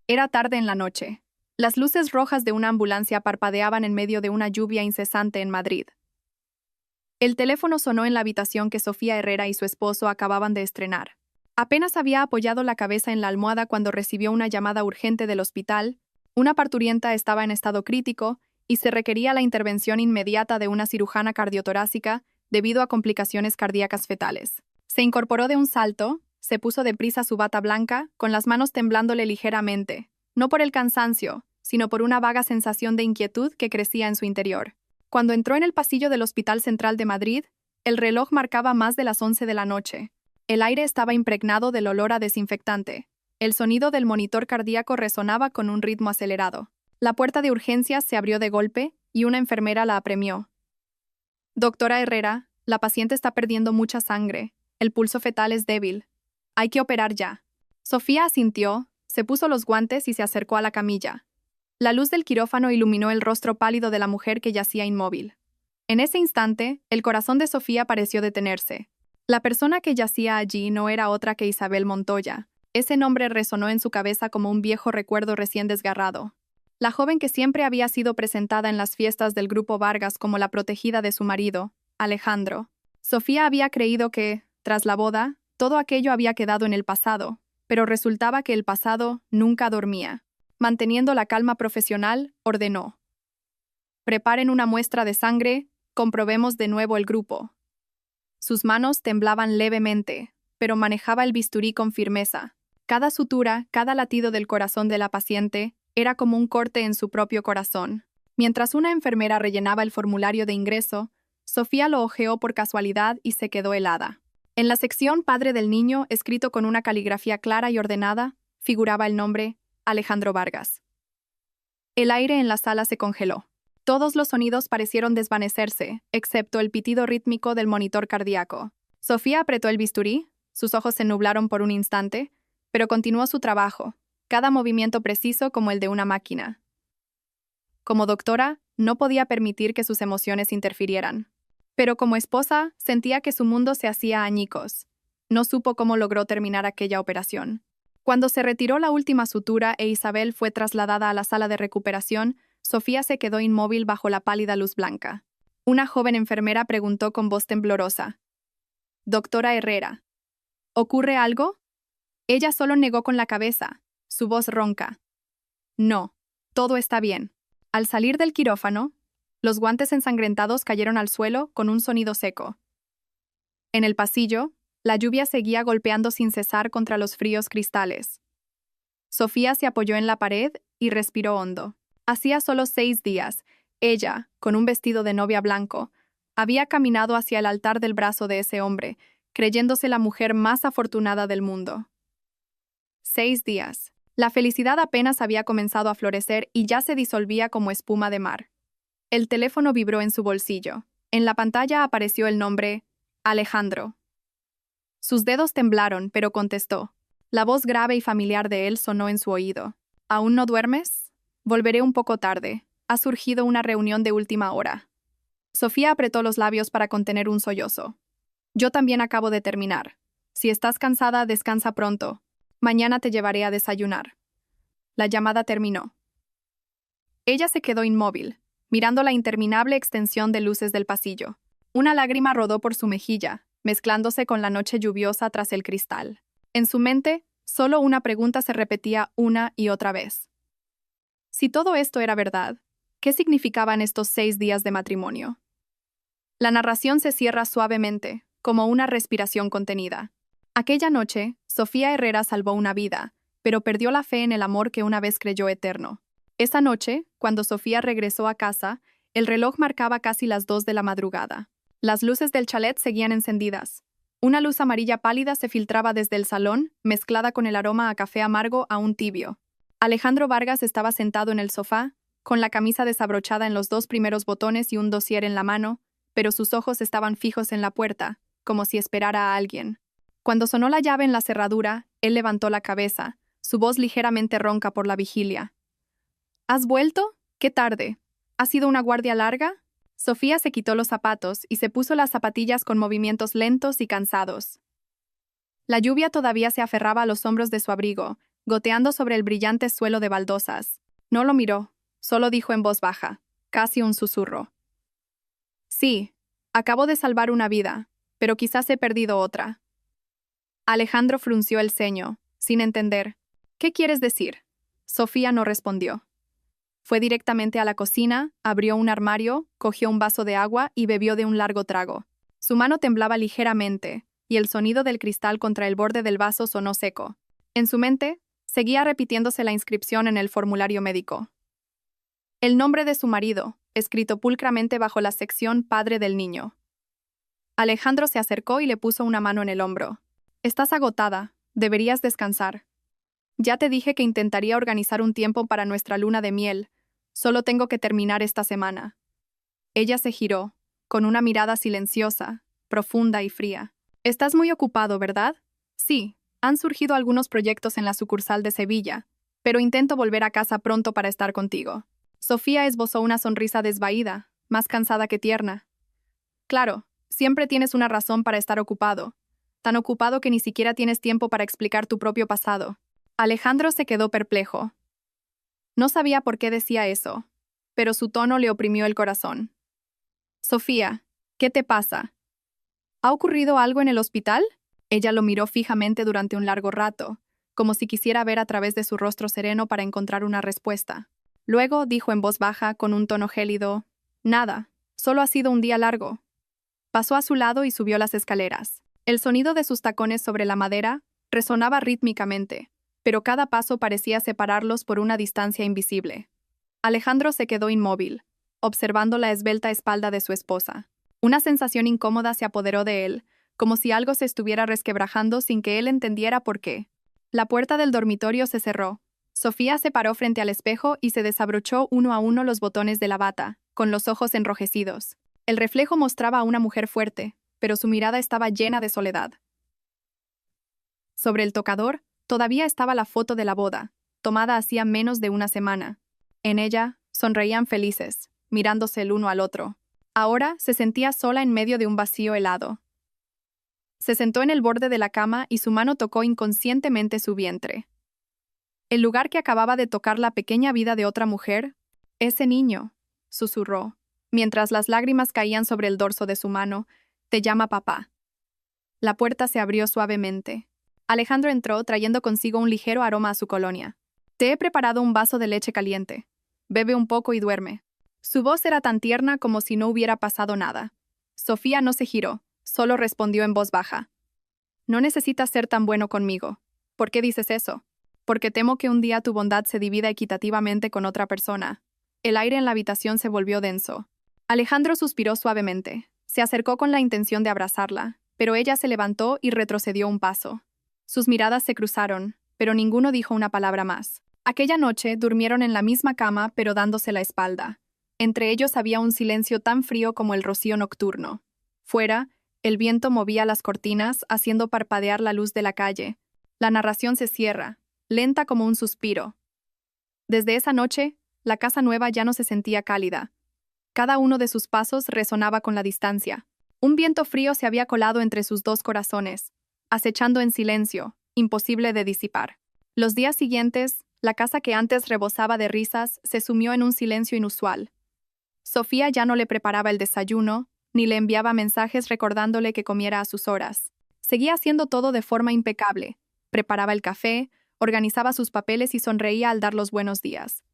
Era tarde en la noche. Las luces rojas de una ambulancia parpadeaban en medio de una lluvia incesante en Madrid. El teléfono sonó en la habitación que Sofía Herrera y su esposo acababan de estrenar. Apenas había apoyado la cabeza en la almohada cuando recibió una llamada urgente del hospital. Una parturienta estaba en estado crítico y se requería la intervención inmediata de una cirujana cardiotorácica debido a complicaciones cardíacas fetales. Se incorporó de un salto, se puso deprisa su bata blanca, con las manos temblándole ligeramente, no por el cansancio, sino por una vaga sensación de inquietud que crecía en su interior. Cuando entró en el pasillo del Hospital Central de Madrid, el reloj marcaba más de las 11 de la noche. El aire estaba impregnado del olor a desinfectante. El sonido del monitor cardíaco resonaba con un ritmo acelerado. La puerta de urgencias se abrió de golpe y una enfermera la apremió. «Doctora Herrera, la paciente está perdiendo mucha sangre. El pulso fetal es débil. Hay que operar ya». Sofía asintió, se puso los guantes y se acercó a la camilla. La luz del quirófano iluminó el rostro pálido de la mujer que yacía inmóvil. En ese instante, el corazón de Sofía pareció detenerse. La persona que yacía allí no era otra que Isabel Montoya. Ese nombre resonó en su cabeza como un viejo recuerdo recién desgarrado. La joven que siempre había sido presentada en las fiestas del Grupo Vargas como la protegida de su marido, Alejandro. Sofía había creído que, tras la boda, todo aquello había quedado en el pasado, pero resultaba que el pasado nunca dormía. Manteniendo la calma profesional, ordenó: «Preparen una muestra de sangre, comprobemos de nuevo el grupo». Sus manos temblaban levemente, pero manejaba el bisturí con firmeza. Cada sutura, cada latido del corazón de la paciente, era como un corte en su propio corazón. Mientras una enfermera rellenaba el formulario de ingreso, Sofía lo hojeó por casualidad y se quedó helada. En la sección Padre del niño, escrito con una caligrafía clara y ordenada, figuraba el nombre Alejandro Vargas. El aire en la sala se congeló. Todos los sonidos parecieron desvanecerse, excepto el pitido rítmico del monitor cardíaco. Sofía apretó el bisturí, sus ojos se nublaron por un instante, pero continuó su trabajo, cada movimiento preciso como el de una máquina. Como doctora, no podía permitir que sus emociones interfirieran. Pero como esposa, sentía que su mundo se hacía añicos. No supo cómo logró terminar aquella operación. Cuando se retiró la última sutura e Isabel fue trasladada a la sala de recuperación, Sofía se quedó inmóvil bajo la pálida luz blanca. Una joven enfermera preguntó con voz temblorosa: «Doctora Herrera, ¿ocurre algo?». Ella solo negó con la cabeza, su voz ronca: «No, todo está bien». Al salir del quirófano, los guantes ensangrentados cayeron al suelo con un sonido seco. En el pasillo, la lluvia seguía golpeando sin cesar contra los fríos cristales. Sofía se apoyó en la pared y respiró hondo. Hacía solo 6 días, ella, con un vestido de novia blanco, había caminado hacia el altar del brazo de ese hombre, creyéndose la mujer más afortunada del mundo. 6 días. La felicidad apenas había comenzado a florecer y ya se disolvía como espuma de mar. El teléfono vibró en su bolsillo. En la pantalla apareció el nombre Alejandro. Sus dedos temblaron, pero contestó. La voz grave y familiar de él sonó en su oído. «¿Aún no duermes? Volveré un poco tarde. Ha surgido una reunión de última hora». Sofía apretó los labios para contener un sollozo. «Yo también acabo de terminar. Si estás cansada, descansa pronto. Mañana te llevaré a desayunar». La llamada terminó. Ella se quedó inmóvil, mirando la interminable extensión de luces del pasillo. Una lágrima rodó por su mejilla, mezclándose con la noche lluviosa tras el cristal. En su mente, solo una pregunta se repetía una y otra vez. Si todo esto era verdad, ¿qué significaban estos 6 días de matrimonio? La narración se cierra suavemente, como una respiración contenida. Aquella noche, Sofía Herrera salvó una vida, pero perdió la fe en el amor que una vez creyó eterno. Esa noche, cuando Sofía regresó a casa, el reloj marcaba casi las 2 de la madrugada. Las luces del chalet seguían encendidas. Una luz amarilla pálida se filtraba desde el salón, mezclada con el aroma a café amargo aún tibio. Alejandro Vargas estaba sentado en el sofá, con la camisa desabrochada en los 2 primeros botones y un dossier en la mano, pero sus ojos estaban fijos en la puerta, como si esperara a alguien. Cuando sonó la llave en la cerradura, él levantó la cabeza, su voz ligeramente ronca por la vigilia. «¿Has vuelto? ¡Qué tarde! ¿Ha sido una guardia larga?». Sofía se quitó los zapatos y se puso las zapatillas con movimientos lentos y cansados. La lluvia todavía se aferraba a los hombros de su abrigo, goteando sobre el brillante suelo de baldosas. No lo miró, solo dijo en voz baja, casi un susurro. Sí, acabo de salvar una vida, pero quizás he perdido otra. Alejandro frunció el ceño, sin entender. ¿Qué quieres decir? Sofía no respondió. Fue directamente a la cocina, abrió un armario, cogió un vaso de agua y bebió de un largo trago. Su mano temblaba ligeramente, y el sonido del cristal contra el borde del vaso sonó seco. En su mente, seguía repitiéndose la inscripción en el formulario médico. El nombre de su marido, escrito pulcramente bajo la sección Padre del niño. Alejandro se acercó y le puso una mano en el hombro. Estás agotada, deberías descansar. Ya te dije que intentaría organizar un tiempo para nuestra luna de miel. Solo tengo que terminar esta semana. Ella se giró, con una mirada silenciosa, profunda y fría. Estás muy ocupado, ¿verdad? Sí, han surgido algunos proyectos en la sucursal de Sevilla, pero intento volver a casa pronto para estar contigo. Sofía esbozó una sonrisa desvaída, más cansada que tierna. Claro, siempre tienes una razón para estar ocupado, tan ocupado que ni siquiera tienes tiempo para explicar tu propio pasado. Alejandro se quedó perplejo. No sabía por qué decía eso, pero su tono le oprimió el corazón. Sofía, ¿qué te pasa? ¿Ha ocurrido algo en el hospital? Ella lo miró fijamente durante un largo rato, como si quisiera ver a través de su rostro sereno para encontrar una respuesta. Luego dijo en voz baja, con un tono gélido, «Nada, solo ha sido un día largo». Pasó a su lado y subió las escaleras. El sonido de sus tacones sobre la madera resonaba rítmicamente, pero cada paso parecía separarlos por una distancia invisible. Alejandro se quedó inmóvil, observando la esbelta espalda de su esposa. Una sensación incómoda se apoderó de él, como si algo se estuviera resquebrajando sin que él entendiera por qué. La puerta del dormitorio se cerró. Sofía se paró frente al espejo y se desabrochó uno a uno los botones de la bata, con los ojos enrojecidos. El reflejo mostraba a una mujer fuerte, pero su mirada estaba llena de soledad. Sobre el tocador, todavía estaba la foto de la boda, tomada hacía menos de una semana. En ella, sonreían felices, mirándose el uno al otro. Ahora se sentía sola en medio de un vacío helado. Se sentó en el borde de la cama y su mano tocó inconscientemente su vientre. El lugar que acababa de tocar la pequeña vida de otra mujer, ese niño, susurró, mientras las lágrimas caían sobre el dorso de su mano, te llama papá. La puerta se abrió suavemente. Alejandro entró trayendo consigo un ligero aroma a su colonia. Te he preparado un vaso de leche caliente. Bebe un poco y duerme. Su voz era tan tierna como si no hubiera pasado nada. Sofía no se giró, solo respondió en voz baja. No necesitas ser tan bueno conmigo. ¿Por qué dices eso? Porque temo que un día tu bondad se divida equitativamente con otra persona. El aire en la habitación se volvió denso. Alejandro suspiró suavemente. Se acercó con la intención de abrazarla, pero ella se levantó y retrocedió un paso. Sus miradas se cruzaron, pero ninguno dijo una palabra más. Aquella noche durmieron en la misma cama, pero dándose la espalda. Entre ellos había un silencio tan frío como el rocío nocturno. Fuera, el viento movía las cortinas, haciendo parpadear la luz de la calle. La narración se cierra, lenta como un suspiro. Desde esa noche, la casa nueva ya no se sentía cálida. Cada uno de sus pasos resonaba con la distancia. Un viento frío se había colado entre sus dos corazones, acechando en silencio, imposible de disipar. Los días siguientes, la casa que antes rebosaba de risas se sumió en un silencio inusual. Sofía ya no le preparaba el desayuno, ni le enviaba mensajes recordándole que comiera a sus horas. Seguía haciendo todo de forma impecable. Preparaba el café, organizaba sus papeles y sonreía al dar los buenos días.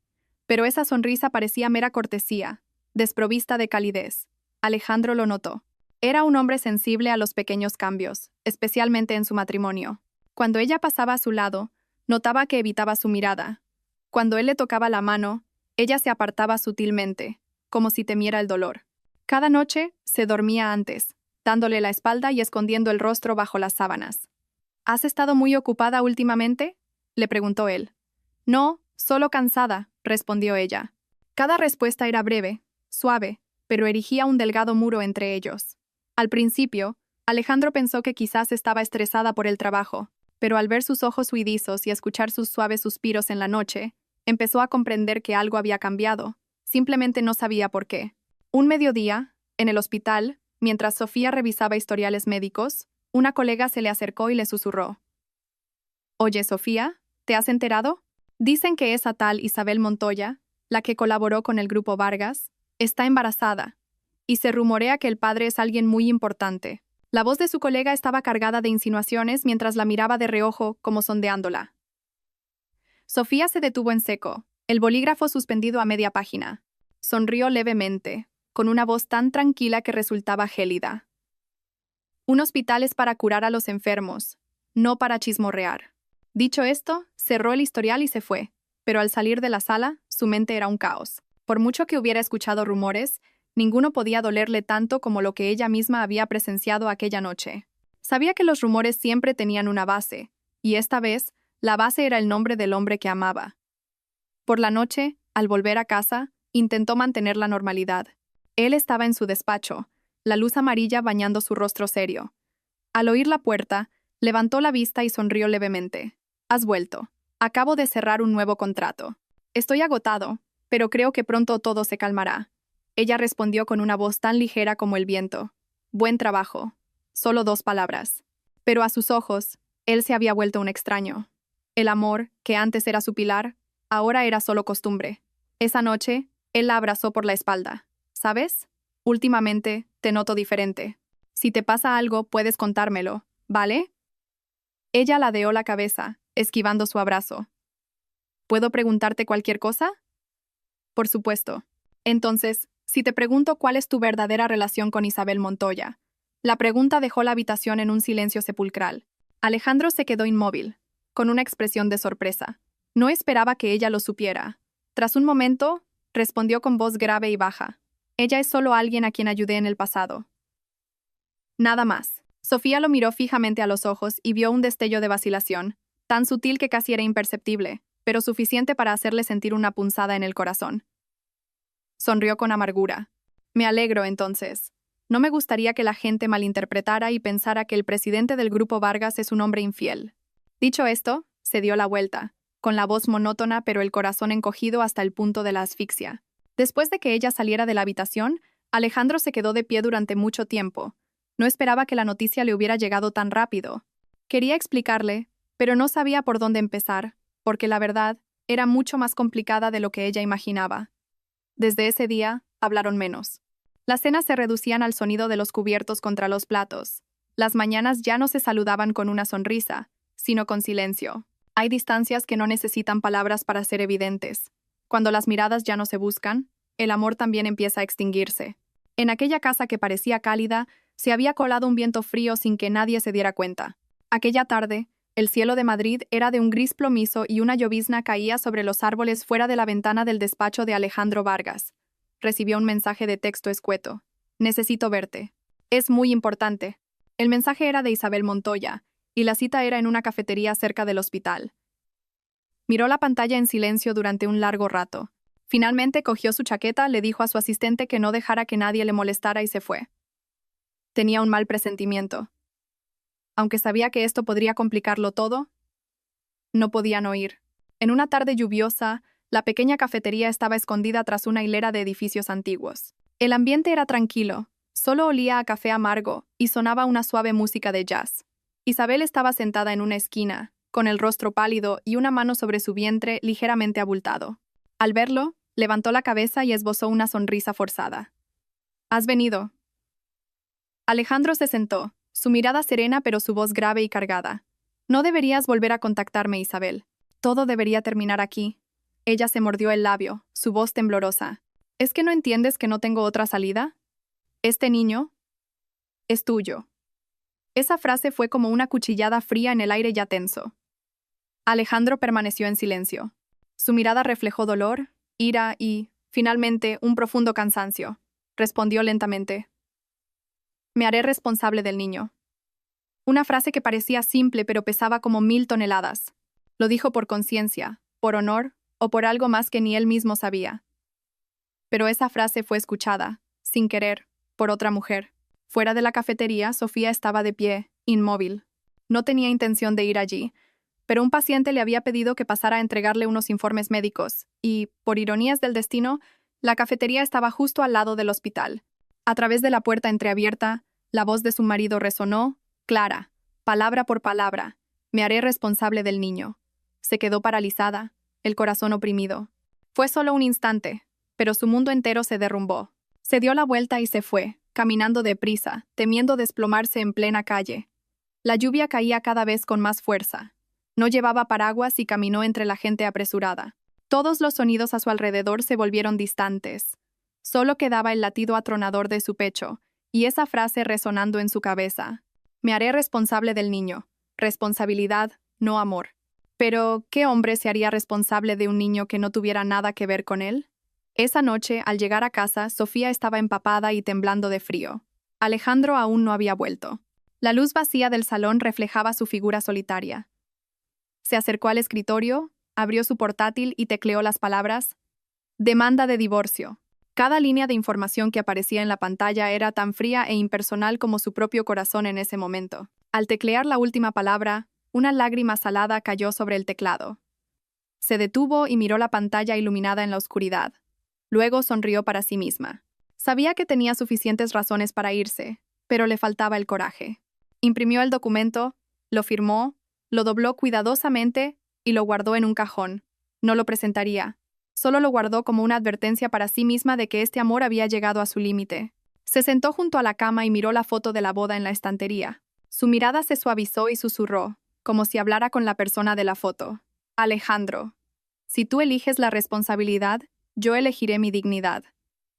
Pero esa sonrisa parecía mera cortesía, desprovista de calidez. Alejandro lo notó. Era un hombre sensible a los pequeños cambios, especialmente en su matrimonio. Cuando ella pasaba a su lado, notaba que evitaba su mirada. Cuando él le tocaba la mano, ella se apartaba sutilmente, como si temiera el dolor. Cada noche se dormía antes, dándole la espalda y escondiendo el rostro bajo las sábanas. ¿Has estado muy ocupada últimamente?, le preguntó él. No, solo cansada, respondió ella. Cada respuesta era breve, suave, pero erigía un delgado muro entre ellos. Al principio, Alejandro pensó que quizás estaba estresada por el trabajo, pero al ver sus ojos huidizos y escuchar sus suaves suspiros en la noche, empezó a comprender que algo había cambiado. Simplemente no sabía por qué. Un mediodía, en el hospital, mientras Sofía revisaba historiales médicos, una colega se le acercó y le susurró. «Oye, Sofía, ¿Te has enterado? Dicen que esa tal Isabel Montoya, la que colaboró con el grupo Vargas, está embarazada, y se rumorea que el padre es alguien muy importante. La voz de su colega estaba cargada de insinuaciones mientras la miraba de reojo, como sondeándola. Sofía se detuvo en seco, el bolígrafo suspendido a media página. Sonrió levemente, con una voz tan tranquila que resultaba gélida. Un hospital es para curar a los enfermos, no para chismorrear. Dicho esto, cerró el historial y se fue, pero al salir de la sala, su mente era un caos. Por mucho que hubiera escuchado rumores, ninguno podía dolerle tanto como lo que ella misma había presenciado aquella noche. Sabía que los rumores siempre tenían una base, y esta vez, la base era el nombre del hombre que amaba. Por la noche, al volver a casa, intentó mantener la normalidad. Él estaba en su despacho, la luz amarilla bañando su rostro serio. Al oír la puerta, levantó la vista y sonrió levemente. «Has vuelto. Acabo de cerrar un nuevo contrato. Estoy agotado, pero creo que pronto todo se calmará». Ella respondió con una voz tan ligera como el viento. «Buen trabajo». Solo 2 palabras. Pero a sus ojos, él se había vuelto un extraño. El amor, que antes era su pilar, ahora era solo costumbre. Esa noche, él la abrazó por la espalda. «¿Sabes? Últimamente, te noto diferente. Si te pasa algo, puedes contármelo, ¿vale?» Ella ladeó la cabeza, esquivando su abrazo. «¿Puedo preguntarte cualquier cosa?» «Por supuesto. Entonces, si te pregunto cuál es tu verdadera relación con Isabel Montoya». La pregunta dejó la habitación en un silencio sepulcral. Alejandro se quedó inmóvil, con una expresión de sorpresa. No esperaba que ella lo supiera. Tras un momento, respondió con voz grave y baja. «Ella es solo alguien a quien ayudé en el pasado». Nada más. Sofía lo miró fijamente a los ojos y vio un destello de vacilación, tan sutil que casi era imperceptible, pero suficiente para hacerle sentir una punzada en el corazón. Sonrió con amargura. «Me alegro, entonces. No me gustaría que la gente malinterpretara y pensara que el presidente del grupo Vargas es un hombre infiel». Dicho esto, se dio la vuelta, con la voz monótona pero el corazón encogido hasta el punto de la asfixia. Después de que ella saliera de la habitación, Alejandro se quedó de pie durante mucho tiempo. No esperaba que la noticia le hubiera llegado tan rápido. Quería explicarle, pero no sabía por dónde empezar, porque la verdad era mucho más complicada de lo que ella imaginaba. Desde ese día, hablaron menos. Las cenas se reducían al sonido de los cubiertos contra los platos. Las mañanas ya no se saludaban con una sonrisa, sino con silencio. Hay distancias que no necesitan palabras para ser evidentes. Cuando las miradas ya no se buscan, el amor también empieza a extinguirse. En aquella casa que parecía cálida, se había colado un viento frío sin que nadie se diera cuenta. Aquella tarde, el cielo de Madrid era de un gris plomizo y una llovizna caía sobre los árboles fuera de la ventana del despacho de Alejandro Vargas. Recibió un mensaje de texto escueto. «Necesito verte. Es muy importante». El mensaje era de Isabel Montoya, y la cita era en una cafetería cerca del hospital. Miró la pantalla en silencio durante un largo rato. Finalmente cogió su chaqueta, le dijo a su asistente que no dejara que nadie le molestara y se fue. Tenía un mal presentimiento. Aunque sabía que esto podría complicarlo todo, no podían oír. En una tarde lluviosa, la pequeña cafetería estaba escondida tras una hilera de edificios antiguos. El ambiente era tranquilo, solo olía a café amargo y sonaba una suave música de jazz. Isabel estaba sentada en una esquina, con el rostro pálido y una mano sobre su vientre ligeramente abultado. Al verlo, levantó la cabeza y esbozó una sonrisa forzada. «¿Has venido?» Alejandro se sentó, su mirada serena pero su voz grave y cargada. «No deberías volver a contactarme, Isabel. Todo debería terminar aquí». Ella se mordió el labio, su voz temblorosa. «¿Es que no entiendes que no tengo otra salida? Este niño es tuyo». Esa frase fue como una cuchillada fría en el aire ya tenso. Alejandro permaneció en silencio. Su mirada reflejó dolor, ira y, finalmente, un profundo cansancio. Respondió lentamente. «Me haré responsable del niño». Una frase que parecía simple pero pesaba como 1000 toneladas. Lo dijo por conciencia, por honor o por algo más que ni él mismo sabía. Pero esa frase fue escuchada, sin querer, por otra mujer. Fuera de la cafetería, Sofía estaba de pie, inmóvil. No tenía intención de ir allí, pero un paciente le había pedido que pasara a entregarle unos informes médicos, y, por ironías del destino, la cafetería estaba justo al lado del hospital. A través de la puerta entreabierta, la voz de su marido resonó, clara, palabra por palabra: «Me haré responsable del niño». Se quedó paralizada, el corazón oprimido. Fue solo un instante, pero su mundo entero se derrumbó. Se dio la vuelta y se fue, caminando deprisa, temiendo desplomarse en plena calle. La lluvia caía cada vez con más fuerza. No llevaba paraguas y caminó entre la gente apresurada. Todos los sonidos a su alrededor se volvieron distantes. Solo quedaba el latido atronador de su pecho, y esa frase resonando en su cabeza. Me haré responsable del niño. Responsabilidad, no amor. Pero, ¿qué hombre se haría responsable de un niño que no tuviera nada que ver con él? Esa noche, al llegar a casa, Sofía estaba empapada y temblando de frío. Alejandro aún no había vuelto. La luz vacía del salón reflejaba su figura solitaria. Se acercó al escritorio, abrió su portátil y tecleó las palabras «Demanda de divorcio». Cada línea de información que aparecía en la pantalla era tan fría e impersonal como su propio corazón en ese momento. Al teclear la última palabra, una lágrima salada cayó sobre el teclado. Se detuvo y miró la pantalla iluminada en la oscuridad. Luego sonrió para sí misma. Sabía que tenía suficientes razones para irse, pero le faltaba el coraje. Imprimió el documento, lo firmó, lo dobló cuidadosamente y lo guardó en un cajón. No lo presentaría. Solo lo guardó como una advertencia para sí misma de que este amor había llegado a su límite. Se sentó junto a la cama y miró la foto de la boda en la estantería. Su mirada se suavizó y susurró, como si hablara con la persona de la foto. Alejandro, si tú eliges la responsabilidad, yo elegiré mi dignidad.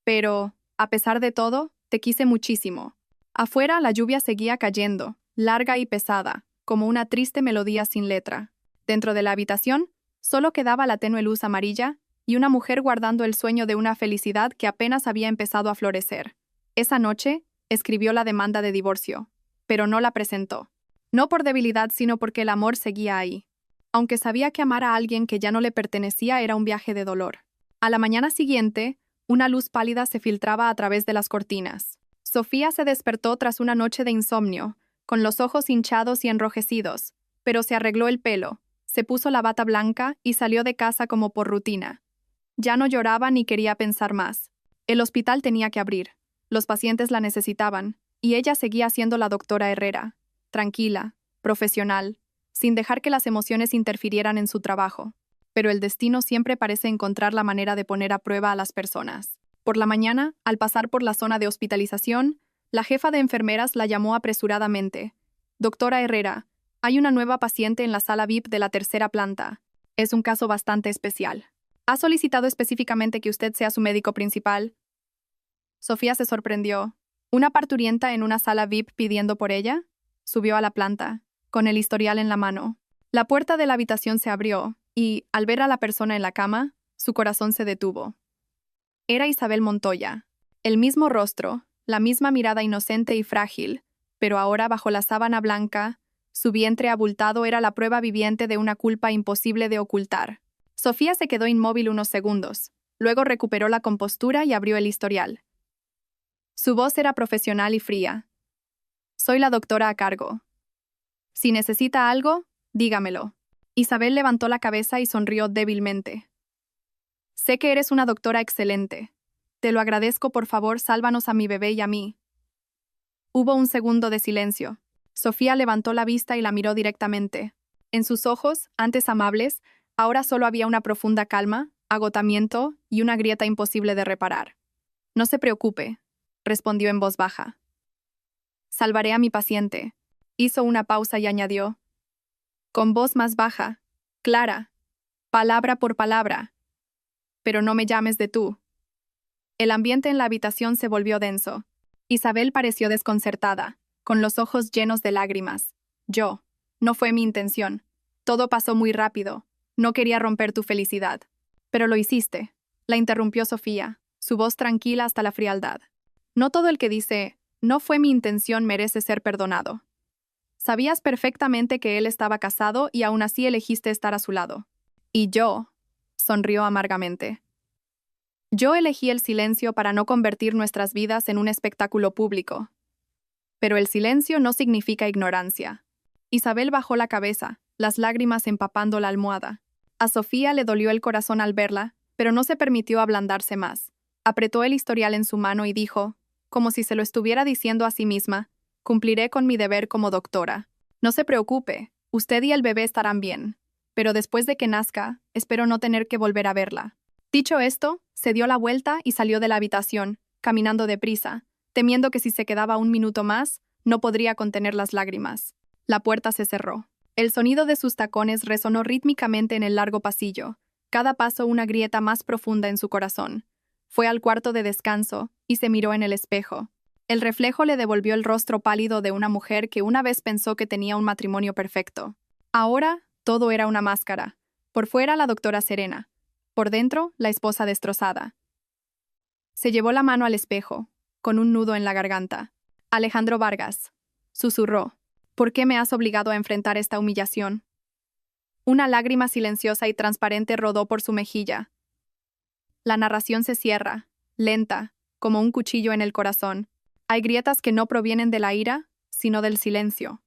Pero, a pesar de todo, te quise muchísimo. Afuera la lluvia seguía cayendo, larga y pesada, como una triste melodía sin letra. Dentro de la habitación, solo quedaba la tenue luz amarilla y una mujer guardando el sueño de una felicidad que apenas había empezado a florecer. Esa noche, escribió la demanda de divorcio, pero no la presentó. No por debilidad, sino porque el amor seguía ahí. Aunque sabía que amar a alguien que ya no le pertenecía era un viaje de dolor. A la mañana siguiente, una luz pálida se filtraba a través de las cortinas. Sofía se despertó tras una noche de insomnio, con los ojos hinchados y enrojecidos, pero se arregló el pelo, se puso la bata blanca y salió de casa como por rutina. Ya no lloraba ni quería pensar más. El hospital tenía que abrir. Los pacientes la necesitaban, y ella seguía siendo la doctora Herrera, tranquila, profesional, sin dejar que las emociones interfirieran en su trabajo. Pero el destino siempre parece encontrar la manera de poner a prueba a las personas. Por la mañana, al pasar por la zona de hospitalización, la jefa de enfermeras la llamó apresuradamente. «Doctora Herrera, hay una nueva paciente en la sala VIP de la tercera planta. Es un caso bastante especial. ¿Ha solicitado específicamente que usted sea su médico principal?» Sofía se sorprendió. ¿Una parturienta en una sala VIP pidiendo por ella? Subió a la planta, con el historial en la mano. La puerta de la habitación se abrió, y, al ver a la persona en la cama, su corazón se detuvo. Era Isabel Montoya. El mismo rostro, la misma mirada inocente y frágil, pero ahora bajo la sábana blanca, su vientre abultado era la prueba viviente de una culpa imposible de ocultar. Sofía se quedó inmóvil unos segundos, luego recuperó la compostura y abrió el historial. Su voz era profesional y fría. «Soy la doctora a cargo. Si necesita algo, dígamelo». Isabel levantó la cabeza y sonrió débilmente. «Sé que eres una doctora excelente. Te lo agradezco, por favor, sálvanos a mi bebé y a mí». Hubo un segundo de silencio. Sofía levantó la vista y la miró directamente. En sus ojos, antes amables, ahora solo había una profunda calma, agotamiento y una grieta imposible de reparar. «No se preocupe», respondió en voz baja. «Salvaré a mi paciente». Hizo una pausa y añadió, con voz más baja, clara, palabra por palabra. «Pero no me llames de tú». El ambiente en la habitación se volvió denso. Isabel pareció desconcertada, con los ojos llenos de lágrimas. «No fue mi intención. Todo pasó muy rápido. No quería romper tu felicidad». «Pero lo hiciste», la interrumpió Sofía, su voz tranquila hasta la frialdad. «No todo el que dice, no fue mi intención merece ser perdonado. Sabías perfectamente que él estaba casado y aún así elegiste estar a su lado». «Y yo», sonrió amargamente. «Yo elegí el silencio para no convertir nuestras vidas en un espectáculo público». «Pero el silencio no significa ignorancia». Isabel bajó la cabeza, las lágrimas empapando la almohada. A Sofía le dolió el corazón al verla, pero no se permitió ablandarse más. Apretó el historial en su mano y dijo, como si se lo estuviera diciendo a sí misma, «Cumpliré con mi deber como doctora. No se preocupe, usted y el bebé estarán bien». pero después de que nazca, espero no tener que volver a verla. Dicho esto, se dio la vuelta y salió de la habitación, caminando deprisa, temiendo que si se quedaba un minuto más, no podría contener las lágrimas. La puerta se cerró. El sonido de sus tacones resonó rítmicamente en el largo pasillo, cada paso una grieta más profunda en su corazón. Fue al cuarto de descanso y se miró en el espejo. El reflejo le devolvió el rostro pálido de una mujer que una vez pensó que tenía un matrimonio perfecto. Ahora, todo era una máscara. Por fuera, la doctora serena. Por dentro, la esposa destrozada. Se llevó la mano al espejo, con un nudo en la garganta. Alejandro Vargas, susurró. ¿Por qué me has obligado a enfrentar esta humillación? Una lágrima silenciosa y transparente rodó por su mejilla. La narración se cierra, lenta, como un cuchillo en el corazón. Hay grietas que no provienen de la ira, sino del silencio.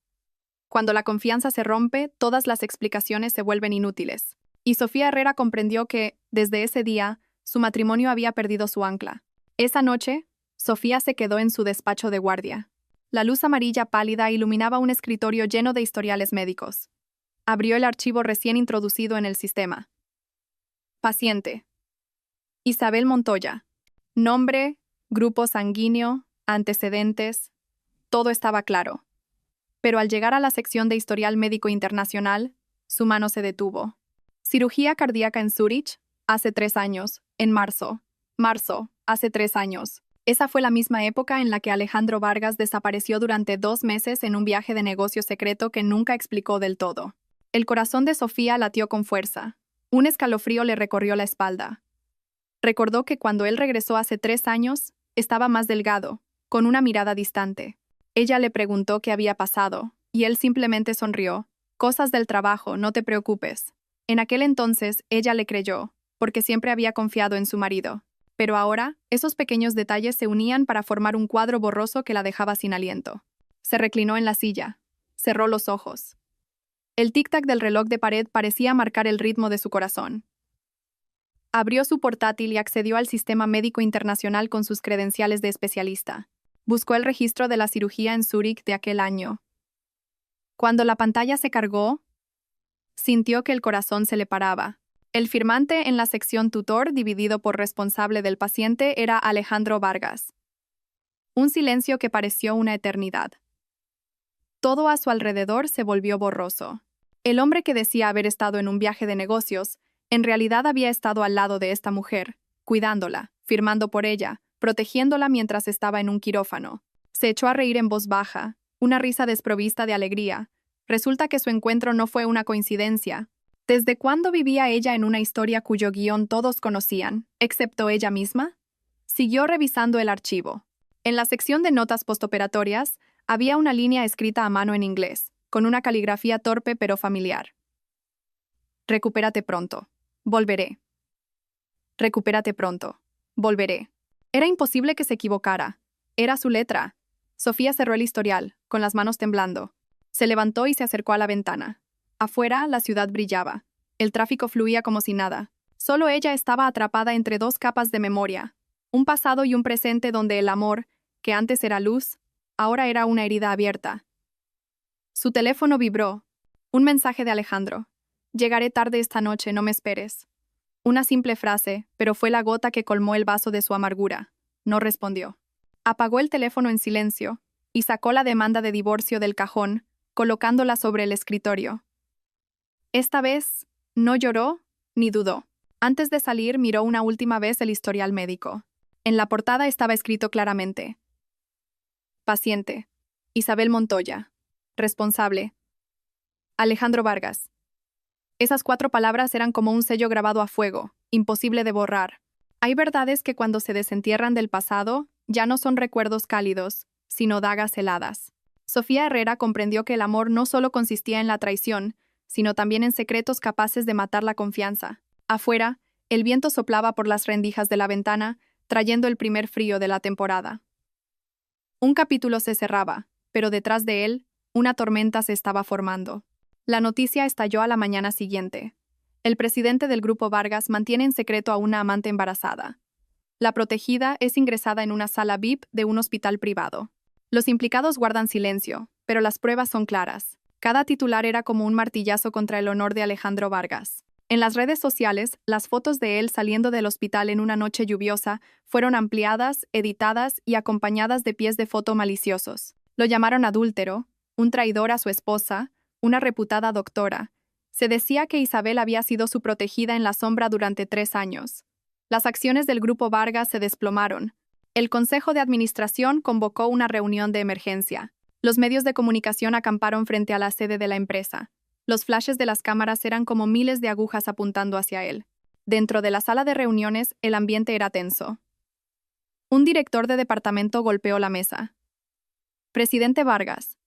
Cuando la confianza se rompe, todas las explicaciones se vuelven inútiles. Y Sofía Herrera comprendió que, desde ese día, su matrimonio había perdido su ancla. Esa noche, Sofía se quedó en su despacho de guardia. La luz amarilla pálida iluminaba un escritorio lleno de historiales médicos. Abrió el archivo recién introducido en el sistema. Paciente. Isabel Montoya. Nombre, grupo sanguíneo, antecedentes. Todo estaba claro. Pero al llegar a la sección de historial médico internacional, su mano se detuvo. Cirugía cardíaca en Zúrich, hace 3 años, en marzo. Hace 3 años. Esa fue la misma época en la que Alejandro Vargas desapareció durante 2 meses en un viaje de negocio secreto que nunca explicó del todo. El corazón de Sofía latió con fuerza. Un escalofrío le recorrió la espalda. Recordó que cuando él regresó hace 3 años, estaba más delgado, con una mirada distante. Ella le preguntó qué había pasado, y él simplemente sonrió. Cosas del trabajo, no te preocupes. En aquel entonces, ella le creyó, porque siempre había confiado en su marido. Pero ahora, esos pequeños detalles se unían para formar un cuadro borroso que la dejaba sin aliento. Se reclinó en la silla. Cerró los ojos. El tic-tac del reloj de pared parecía marcar el ritmo de su corazón. Abrió su portátil y accedió al sistema médico internacional con sus credenciales de especialista. Buscó el registro de la cirugía en Zúrich de aquel año. Cuando la pantalla se cargó, sintió que el corazón se le paraba. El firmante en la sección tutor, dividido por responsable del paciente, era Alejandro Vargas. Un silencio que pareció una eternidad. Todo a su alrededor se volvió borroso. El hombre que decía haber estado en un viaje de negocios, en realidad había estado al lado de esta mujer, cuidándola, firmando por ella, protegiéndola mientras estaba en un quirófano. Se echó a reír en voz baja, una risa desprovista de alegría. Resulta que su encuentro no fue una coincidencia. ¿Desde cuándo vivía ella en una historia cuyo guión todos conocían, excepto ella misma? Siguió revisando el archivo. En la sección de notas postoperatorias, había una línea escrita a mano en inglés, con una caligrafía torpe pero familiar. Recupérate pronto. Volveré. Recupérate pronto. Volveré. Era imposible que se equivocara. Era su letra. Sofía cerró el historial, con las manos temblando. Se levantó y se acercó a la ventana. Afuera, la ciudad brillaba. El tráfico fluía como si nada. Solo ella estaba atrapada entre 2 capas de memoria. Un pasado y un presente donde el amor, que antes era luz, ahora era una herida abierta. Su teléfono vibró. Un mensaje de Alejandro. Llegaré tarde esta noche, no me esperes. Una simple frase, pero fue la gota que colmó el vaso de su amargura. No respondió. Apagó el teléfono en silencio y sacó la demanda de divorcio del cajón, colocándola sobre el escritorio. Esta vez, no lloró ni dudó. Antes de salir, miró una última vez el historial médico. En la portada estaba escrito claramente: paciente, Isabel Montoya. Responsable, Alejandro Vargas. Esas 4 palabras eran como un sello grabado a fuego, imposible de borrar. Hay verdades que cuando se desentierran del pasado, ya no son recuerdos cálidos, sino dagas heladas. Sofía Herrera comprendió que el amor no solo consistía en la traición, sino también en secretos capaces de matar la confianza. Afuera, el viento soplaba por las rendijas de la ventana, trayendo el primer frío de la temporada. Un capítulo se cerraba, pero detrás de él, una tormenta se estaba formando. La noticia estalló a la mañana siguiente. El presidente del Grupo Vargas mantiene en secreto a una amante embarazada. La protegida es ingresada en una sala VIP de un hospital privado. Los implicados guardan silencio, pero las pruebas son claras. Cada titular era como un martillazo contra el honor de Alejandro Vargas. En las redes sociales, las fotos de él saliendo del hospital en una noche lluviosa fueron ampliadas, editadas y acompañadas de pies de foto maliciosos. Lo llamaron adúltero, un traidor a su esposa, una reputada doctora. Se decía que Isabel había sido su protegida en la sombra durante 3 años. Las acciones del Grupo Vargas se desplomaron. El Consejo de Administración convocó una reunión de emergencia. Los medios de comunicación acamparon frente a la sede de la empresa. Los flashes de las cámaras eran como miles de agujas apuntando hacia él. Dentro de la sala de reuniones, el ambiente era tenso. Un director de departamento golpeó la mesa. Presidente Vargas.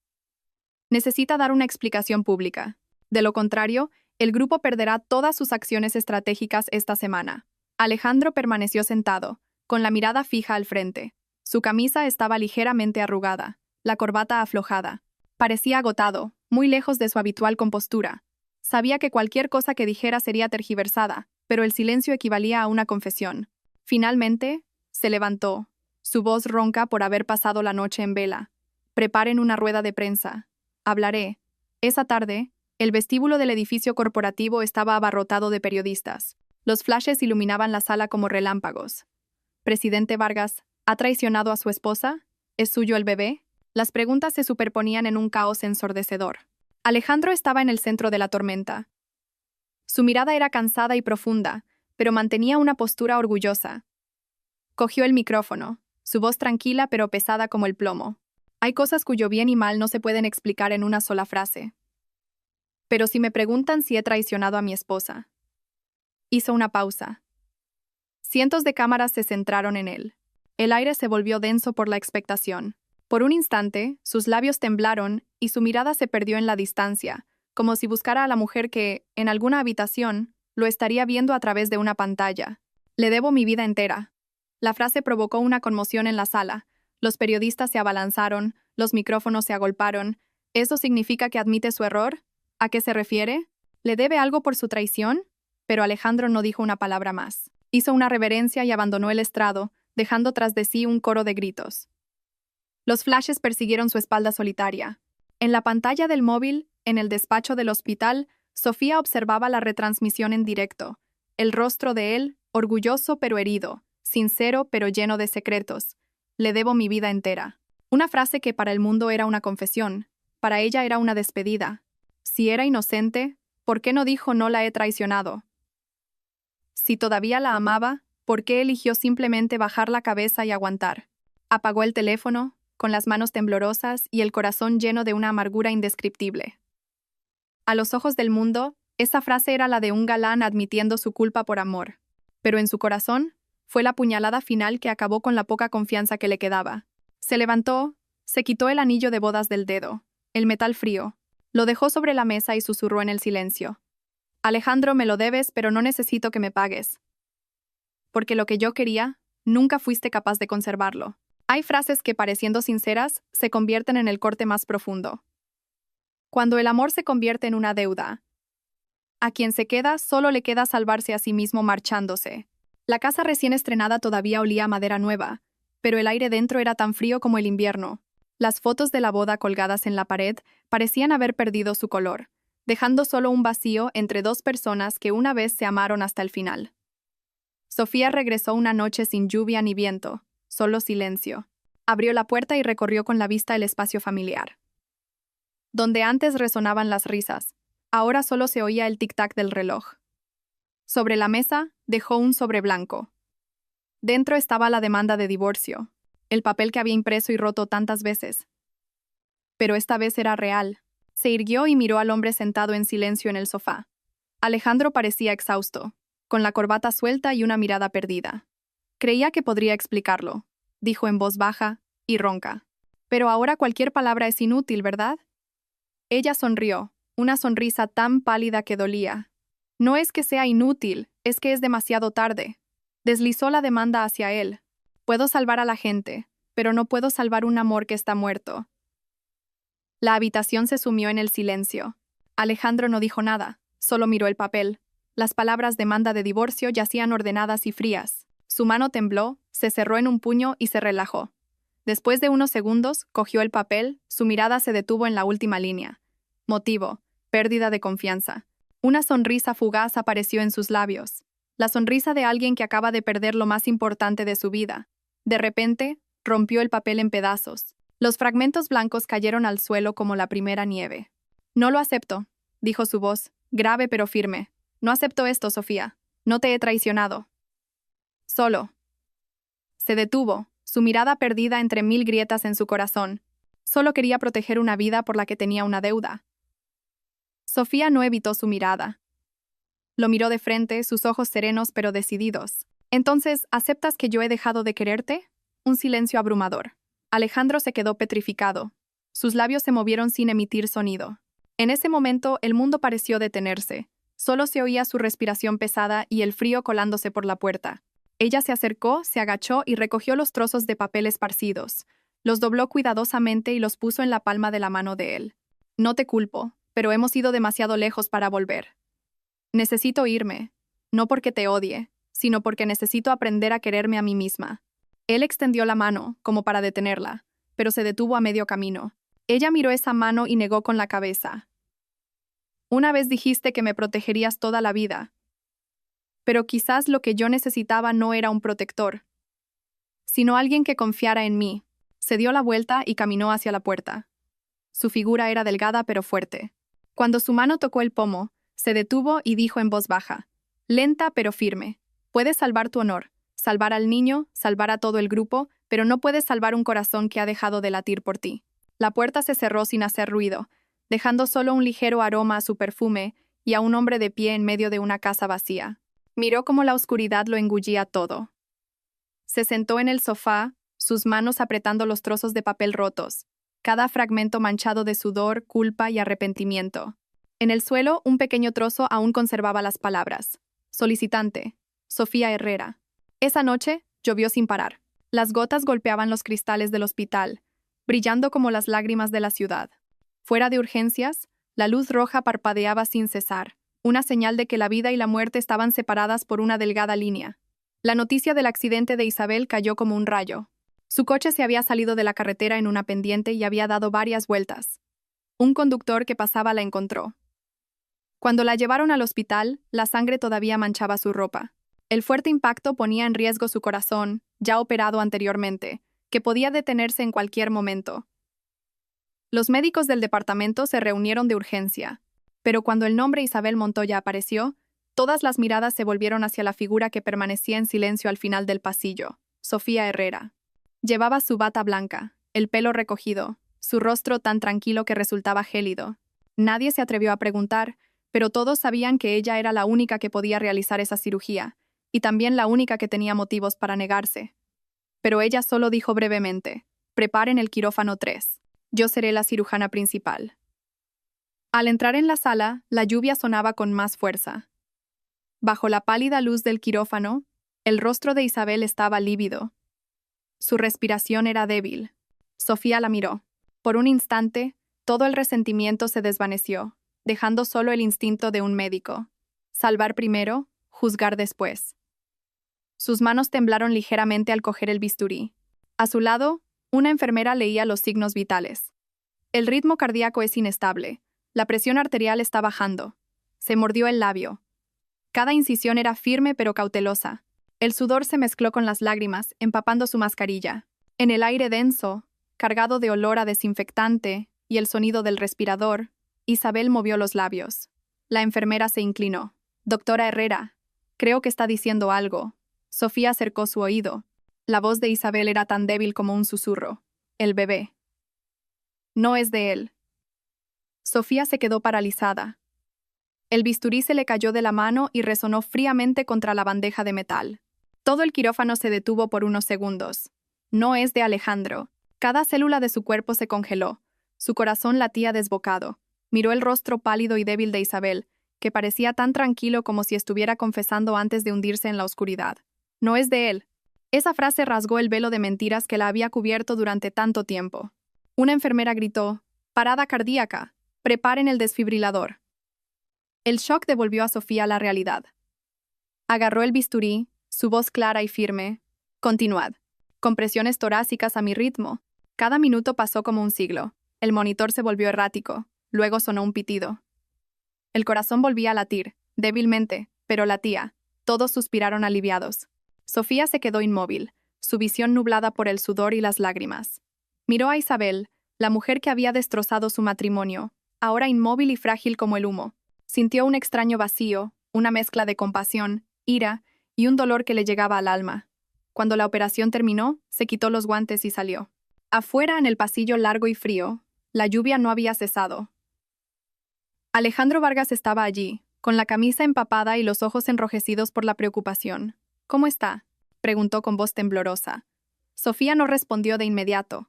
Necesita dar una explicación pública. De lo contrario, el grupo perderá todas sus acciones estratégicas esta semana. Alejandro permaneció sentado, con la mirada fija al frente. Su camisa estaba ligeramente arrugada, la corbata aflojada. Parecía agotado, muy lejos de su habitual compostura. Sabía que cualquier cosa que dijera sería tergiversada, pero el silencio equivalía a una confesión. Finalmente, se levantó, su voz ronca por haber pasado la noche en vela. Preparen una rueda de prensa. Hablaré. Esa tarde, el vestíbulo del edificio corporativo estaba abarrotado de periodistas. Los flashes iluminaban la sala como relámpagos. Presidente Vargas, ¿ha traicionado a su esposa? ¿Es suyo el bebé? Las preguntas se superponían en un caos ensordecedor. Alejandro estaba en el centro de la tormenta. Su mirada era cansada y profunda, pero mantenía una postura orgullosa. Cogió el micrófono, su voz tranquila pero pesada como el plomo. Hay cosas cuyo bien y mal no se pueden explicar en una sola frase. Pero si me preguntan si he traicionado a mi esposa. Hizo una pausa. Cientos de cámaras se centraron en él. El aire se volvió denso por la expectación. Por un instante, sus labios temblaron y su mirada se perdió en la distancia, como si buscara a la mujer que, en alguna habitación, lo estaría viendo a través de una pantalla. Le debo mi vida entera. La frase provocó una conmoción en la sala. Los periodistas se abalanzaron, los micrófonos se agolparon. ¿Eso significa que admite su error? ¿A qué se refiere? ¿Le debe algo por su traición? Pero Alejandro no dijo una palabra más. Hizo una reverencia y abandonó el estrado, dejando tras de sí un coro de gritos. Los flashes persiguieron su espalda solitaria. En la pantalla del móvil, en el despacho del hospital, Sofía observaba la retransmisión en directo. El rostro de él, orgulloso pero herido, sincero pero lleno de secretos. Le debo mi vida entera. Una frase que para el mundo era una confesión, para ella era una despedida. Si era inocente, ¿por qué no dijo no la he traicionado? Si todavía la amaba, ¿por qué eligió simplemente bajar la cabeza y aguantar? Apagó el teléfono, con las manos temblorosas y el corazón lleno de una amargura indescriptible. A los ojos del mundo, esa frase era la de un galán admitiendo su culpa por amor. Pero en su corazón, fue la puñalada final que acabó con la poca confianza que le quedaba. Se levantó, se quitó el anillo de bodas del dedo, el metal frío, lo dejó sobre la mesa y susurró en el silencio. Alejandro, me lo debes, pero no necesito que me pagues. Porque lo que yo quería, nunca fuiste capaz de conservarlo. Hay frases que, pareciendo sinceras, se convierten en el corte más profundo. Cuando el amor se convierte en una deuda, a quien se queda solo le queda salvarse a sí mismo marchándose. La casa recién estrenada todavía olía a madera nueva, pero el aire dentro era tan frío como el invierno. Las fotos de la boda colgadas en la pared parecían haber perdido su color, dejando solo un vacío entre dos personas que una vez se amaron hasta el final. Sofía regresó una noche sin lluvia ni viento, solo silencio. Abrió la puerta y recorrió con la vista el espacio familiar. Donde antes resonaban las risas, ahora solo se oía el tic-tac del reloj. Sobre la mesa dejó un sobre blanco. Dentro estaba la demanda de divorcio, el papel que había impreso y roto tantas veces. Pero esta vez era real. Se irguió y miró al hombre sentado en silencio en el sofá. Alejandro parecía exhausto, con la corbata suelta y una mirada perdida. Creía que podría explicarlo, dijo en voz baja y ronca. Pero ahora cualquier palabra es inútil, ¿verdad? Ella sonrió, una sonrisa tan pálida que dolía. No es que sea inútil, es que es demasiado tarde. Deslizó la demanda hacia él. Puedo salvar a la gente, pero no puedo salvar un amor que está muerto. La habitación se sumió en el silencio. Alejandro no dijo nada, solo miró el papel. Las palabras demanda de divorcio yacían ordenadas y frías. Su mano tembló, se cerró en un puño y se relajó. Después de unos segundos, cogió el papel, su mirada se detuvo en la última línea. Motivo: pérdida de confianza. Una sonrisa fugaz apareció en sus labios. La sonrisa de alguien que acaba de perder lo más importante de su vida. De repente, rompió el papel en pedazos. Los fragmentos blancos cayeron al suelo como la primera nieve. «No lo acepto», dijo su voz, grave pero firme. «No acepto esto, Sofía. No te he traicionado. Solo». Se detuvo, su mirada perdida entre mil grietas en su corazón. Solo quería proteger una vida por la que tenía una deuda. Sofía no evitó su mirada. Lo miró de frente, sus ojos serenos pero decididos. «Entonces, ¿aceptas que yo he dejado de quererte?» Un silencio abrumador. Alejandro se quedó petrificado. Sus labios se movieron sin emitir sonido. En ese momento, el mundo pareció detenerse. Solo se oía su respiración pesada y el frío colándose por la puerta. Ella se acercó, se agachó y recogió los trozos de papel esparcidos. Los dobló cuidadosamente y los puso en la palma de la mano de él. «No te culpo, pero hemos ido demasiado lejos para volver. Necesito irme, no porque te odie, sino porque necesito aprender a quererme a mí misma». Él extendió la mano, como para detenerla, pero se detuvo a medio camino. Ella miró esa mano y negó con la cabeza. «Una vez dijiste que me protegerías toda la vida. Pero quizás lo que yo necesitaba no era un protector, sino alguien que confiara en mí». Se dio la vuelta y caminó hacia la puerta. Su figura era delgada pero fuerte. Cuando su mano tocó el pomo, se detuvo y dijo en voz baja, lenta pero firme: «Puedes salvar tu honor, salvar al niño, salvar a todo el grupo, pero no puedes salvar un corazón que ha dejado de latir por ti». La puerta se cerró sin hacer ruido, dejando solo un ligero aroma a su perfume y a un hombre de pie en medio de una casa vacía. Miró cómo la oscuridad lo engullía todo. Se sentó en el sofá, sus manos apretando los trozos de papel rotos, cada fragmento manchado de sudor, culpa y arrepentimiento. En el suelo, un pequeño trozo aún conservaba las palabras: solicitante, Sofía Herrera. Esa noche, llovió sin parar. Las gotas golpeaban los cristales del hospital, brillando como las lágrimas de la ciudad. Fuera de urgencias, la luz roja parpadeaba sin cesar, una señal de que la vida y la muerte estaban separadas por una delgada línea. La noticia del accidente de Isabel cayó como un rayo. Su coche se había salido de la carretera en una pendiente y había dado varias vueltas. Un conductor que pasaba la encontró. Cuando la llevaron al hospital, la sangre todavía manchaba su ropa. El fuerte impacto ponía en riesgo su corazón, ya operado anteriormente, que podía detenerse en cualquier momento. Los médicos del departamento se reunieron de urgencia, pero cuando el nombre Isabel Montoya apareció, todas las miradas se volvieron hacia la figura que permanecía en silencio al final del pasillo: Sofía Herrera. Llevaba su bata blanca, el pelo recogido, su rostro tan tranquilo que resultaba gélido. Nadie se atrevió a preguntar, pero todos sabían que ella era la única que podía realizar esa cirugía, y también la única que tenía motivos para negarse. Pero ella solo dijo brevemente: «Preparen el quirófano 3. Yo seré la cirujana principal». Al entrar en la sala, la lluvia sonaba con más fuerza. Bajo la pálida luz del quirófano, el rostro de Isabel estaba lívido. Su respiración era débil. Sofía la miró. Por un instante, todo el resentimiento se desvaneció, dejando solo el instinto de un médico: salvar primero, juzgar después. Sus manos temblaron ligeramente al coger el bisturí. A su lado, una enfermera leía los signos vitales. El ritmo cardíaco es inestable. La presión arterial está bajando. Se mordió el labio. Cada incisión era firme pero cautelosa. El sudor se mezcló con las lágrimas, empapando su mascarilla. En el aire denso, cargado de olor a desinfectante y el sonido del respirador, Isabel movió los labios. La enfermera se inclinó. «Doctora Herrera, creo que está diciendo algo». Sofía acercó su oído. La voz de Isabel era tan débil como un susurro. «El bebé. No es de él». Sofía se quedó paralizada. El bisturí se le cayó de la mano y resonó fríamente contra la bandeja de metal. Todo el quirófano se detuvo por unos segundos. «No es de Alejandro». Cada célula de su cuerpo se congeló. Su corazón latía desbocado. Miró el rostro pálido y débil de Isabel, que parecía tan tranquilo como si estuviera confesando antes de hundirse en la oscuridad. «No es de él». Esa frase rasgó el velo de mentiras que la había cubierto durante tanto tiempo. Una enfermera gritó: «Parada cardíaca. Preparen el desfibrilador». El shock devolvió a Sofía la realidad. Agarró el bisturí, su voz clara y firme: «Continuad. Compresiones torácicas a mi ritmo». Cada minuto pasó como un siglo. El monitor se volvió errático. luego sonó un pitido. El corazón volvía a latir, débilmente, pero latía. Todos suspiraron aliviados. Sofía se quedó inmóvil, su visión nublada por el sudor y las lágrimas. Miró a Isabel, la mujer que había destrozado su matrimonio, ahora inmóvil y frágil como el humo. Sintió un extraño vacío, una mezcla de compasión, ira y un dolor que le llegaba al alma. Cuando la operación terminó, se quitó los guantes y salió. Afuera, en el pasillo largo y frío, la lluvia no había cesado. Alejandro Vargas estaba allí, con la camisa empapada y los ojos enrojecidos por la preocupación. «¿Cómo está?», preguntó con voz temblorosa. Sofía no respondió de inmediato.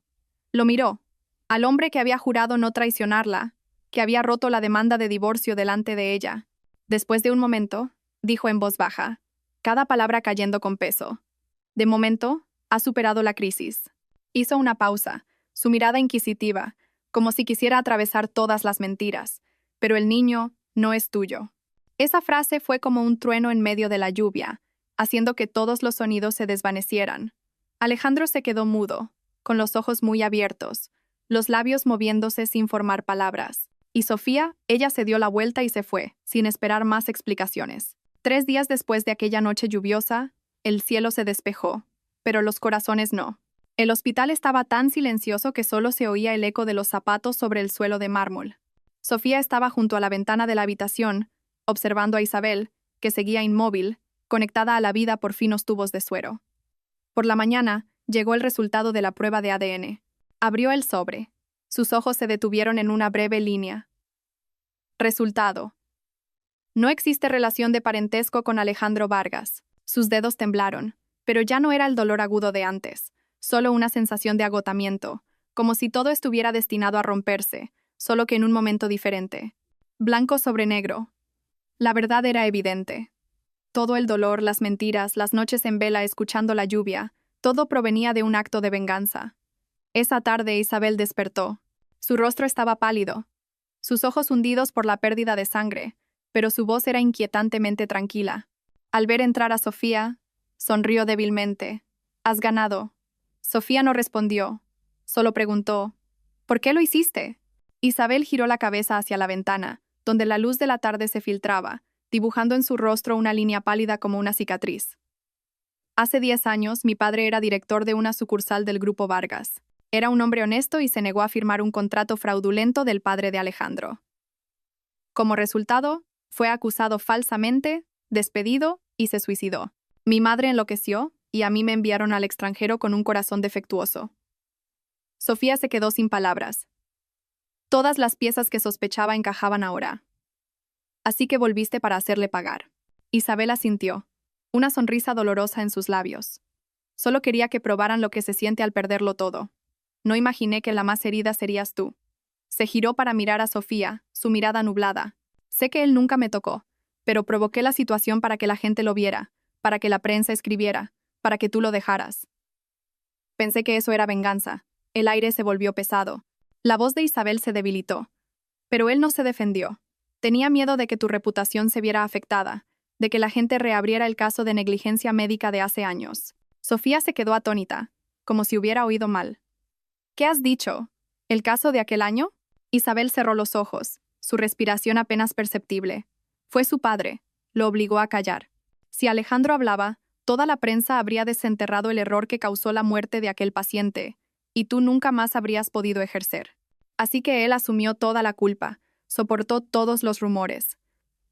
Lo miró, al hombre que había jurado no traicionarla, que había roto la demanda de divorcio delante de ella. Después de un momento, dijo en voz baja, cada palabra cayendo con peso. «De momento, ha superado la crisis». Hizo una pausa, su mirada inquisitiva, como si quisiera atravesar todas las mentiras. «Pero el niño no es tuyo». Esa frase fue como un trueno en medio de la lluvia, haciendo que todos los sonidos se desvanecieran. Alejandro se quedó mudo, con los ojos muy abiertos, los labios moviéndose sin formar palabras. Y Sofía, ella se dio la vuelta y se fue, sin esperar más explicaciones. 3 días después de aquella noche lluviosa, el cielo se despejó, pero los corazones no. El hospital estaba tan silencioso que solo se oía el eco de los zapatos sobre el suelo de mármol. Sofía estaba junto a la ventana de la habitación, observando a Isabel, que seguía inmóvil, conectada a la vida por finos tubos de suero. Por la mañana, llegó el resultado de la prueba de ADN. Abrió el sobre. Sus ojos se detuvieron en una breve línea. Resultado. No existe relación de parentesco con Alejandro Vargas. Sus dedos temblaron, pero ya no era el dolor agudo de antes, solo una sensación de agotamiento, como si todo estuviera destinado a romperse, solo que en un momento diferente. Blanco sobre negro. La verdad era evidente. Todo el dolor, las mentiras, las noches en vela escuchando la lluvia, todo provenía de un acto de venganza. Esa tarde Isabel despertó. Su rostro estaba pálido, sus ojos hundidos por la pérdida de sangre, pero su voz era inquietantemente tranquila. Al ver entrar a Sofía, sonrió débilmente. «Has ganado». Sofía no respondió, solo preguntó, «¿Por qué lo hiciste?». Isabel giró la cabeza hacia la ventana, donde la luz de la tarde se filtraba, dibujando en su rostro una línea pálida como una cicatriz. «Hace 10 años, mi padre era director de una sucursal del Grupo Vargas. Era un hombre honesto y se negó a firmar un contrato fraudulento del padre de Alejandro. Como resultado, fue acusado falsamente, despedido y se suicidó. Mi madre enloqueció y a mí me enviaron al extranjero con un corazón defectuoso». Sofía se quedó sin palabras. Todas las piezas que sospechaba encajaban ahora. «Así que volviste para hacerle pagar». Isabel asintió, una sonrisa dolorosa en sus labios. «Solo quería que probaran lo que se siente al perderlo todo. No imaginé que la más herida serías tú». Se giró para mirar a Sofía, su mirada nublada. «Sé que él nunca me tocó, pero provoqué la situación para que la gente lo viera, para que la prensa escribiera, para que tú lo dejaras». Pensé que eso era venganza. El aire se volvió pesado. La voz de Isabel se debilitó. Pero él no se defendió. «Tenía miedo de que tu reputación se viera afectada, de que la gente reabriera el caso de negligencia médica de hace años». Sofía se quedó atónita, como si hubiera oído mal. «¿Qué has dicho? ¿El caso de aquel año?». Isabel cerró los ojos, su respiración apenas perceptible. Fue su padre, lo obligó a callar. Si Alejandro hablaba, toda la prensa habría desenterrado el error que causó la muerte de aquel paciente, y tú nunca más habrías podido ejercer. Así que él asumió toda la culpa, soportó todos los rumores.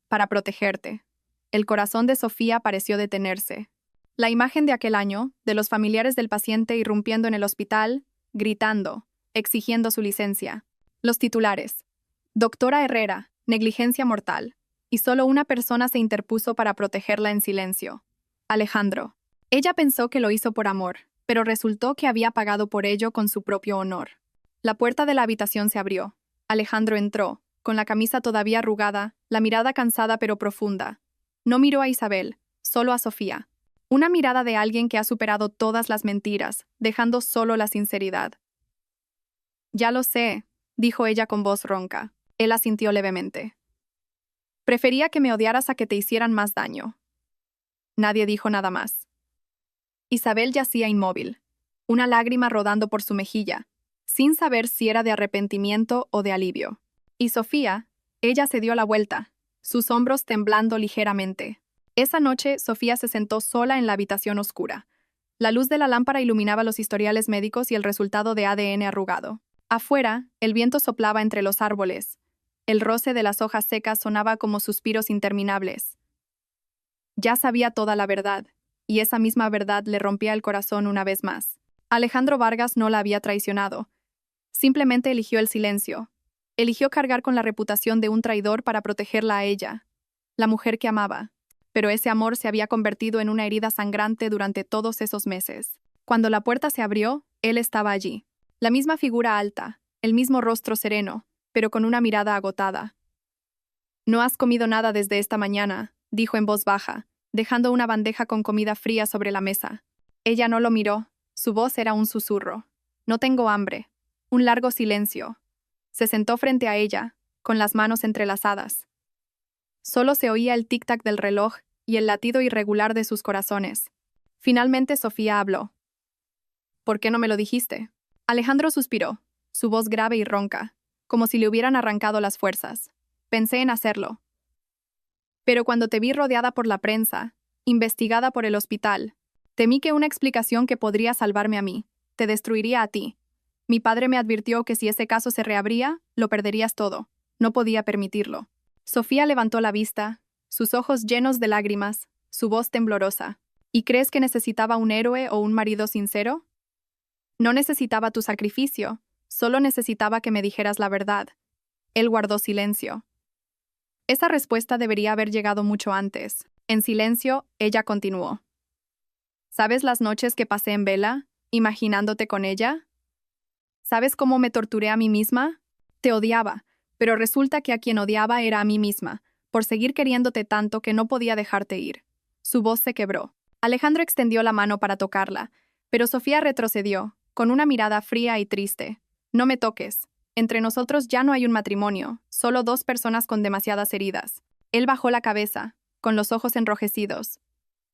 Para protegerte. El corazón de Sofía pareció detenerse. La imagen de aquel año, de los familiares del paciente irrumpiendo en el hospital, gritando, exigiendo su licencia. Los titulares. «Doctora Herrera, negligencia mortal». Y solo una persona se interpuso para protegerla en silencio. Alejandro. Ella pensó que lo hizo por amor, pero resultó que había pagado por ello con su propio honor. La puerta de la habitación se abrió. Alejandro entró, con la camisa todavía arrugada, la mirada cansada pero profunda. No miró a Isabel, solo a Sofía. Una mirada de alguien que ha superado todas las mentiras, dejando solo la sinceridad. «Ya lo sé», dijo ella con voz ronca. Él asintió levemente. «Prefería que me odiaras a que te hicieran más daño». Nadie dijo nada más. Isabel yacía inmóvil, una lágrima rodando por su mejilla, sin saber si era de arrepentimiento o de alivio. Y Sofía, ella se dio la vuelta, sus hombros temblando ligeramente. Esa noche, Sofía se sentó sola en la habitación oscura. La luz de la lámpara iluminaba los historiales médicos y el resultado de ADN arrugado. Afuera, el viento soplaba entre los árboles. El roce de las hojas secas sonaba como suspiros interminables. Ya sabía toda la verdad, y esa misma verdad le rompía el corazón una vez más. Alejandro Vargas no la había traicionado. Simplemente eligió el silencio. Eligió cargar con la reputación de un traidor para protegerla a ella, la mujer que amaba. Pero ese amor se había convertido en una herida sangrante durante todos esos meses. Cuando la puerta se abrió, él estaba allí. La misma figura alta, el mismo rostro sereno, pero con una mirada agotada. «No has comido nada desde esta mañana», dijo en voz baja, dejando una bandeja con comida fría sobre la mesa. Ella no lo miró. Su voz era un susurro. «No tengo hambre». Un largo silencio. Se sentó frente a ella, con las manos entrelazadas. Solo se oía el tic-tac del reloj y el latido irregular de sus corazones. Finalmente Sofía habló. «¿Por qué no me lo dijiste?» Alejandro suspiró, su voz grave y ronca, como si le hubieran arrancado las fuerzas. «Pensé en hacerlo. Pero cuando te vi rodeada por la prensa, investigada por el hospital, temí que una explicación que podría salvarme a mí, te destruiría a ti. Mi padre me advirtió que si ese caso se reabría, lo perderías todo. No podía permitirlo». Sofía levantó la vista, sus ojos llenos de lágrimas, su voz temblorosa. «¿Y crees que necesitaba un héroe o un marido sincero? No necesitaba tu sacrificio, solo necesitaba que me dijeras la verdad». Él guardó silencio. Esa respuesta debería haber llegado mucho antes. En silencio, ella continuó. «¿Sabes las noches que pasé en vela, imaginándote con ella? ¿Sabes cómo me torturé a mí misma? Te odiaba, pero resulta que a quien odiaba era a mí misma, por seguir queriéndote tanto que no podía dejarte ir». Su voz se quebró. Alejandro extendió la mano para tocarla, pero Sofía retrocedió, con una mirada fría y triste. «No me toques. Entre nosotros ya no hay un matrimonio, solo dos personas con demasiadas heridas». Él bajó la cabeza, con los ojos enrojecidos.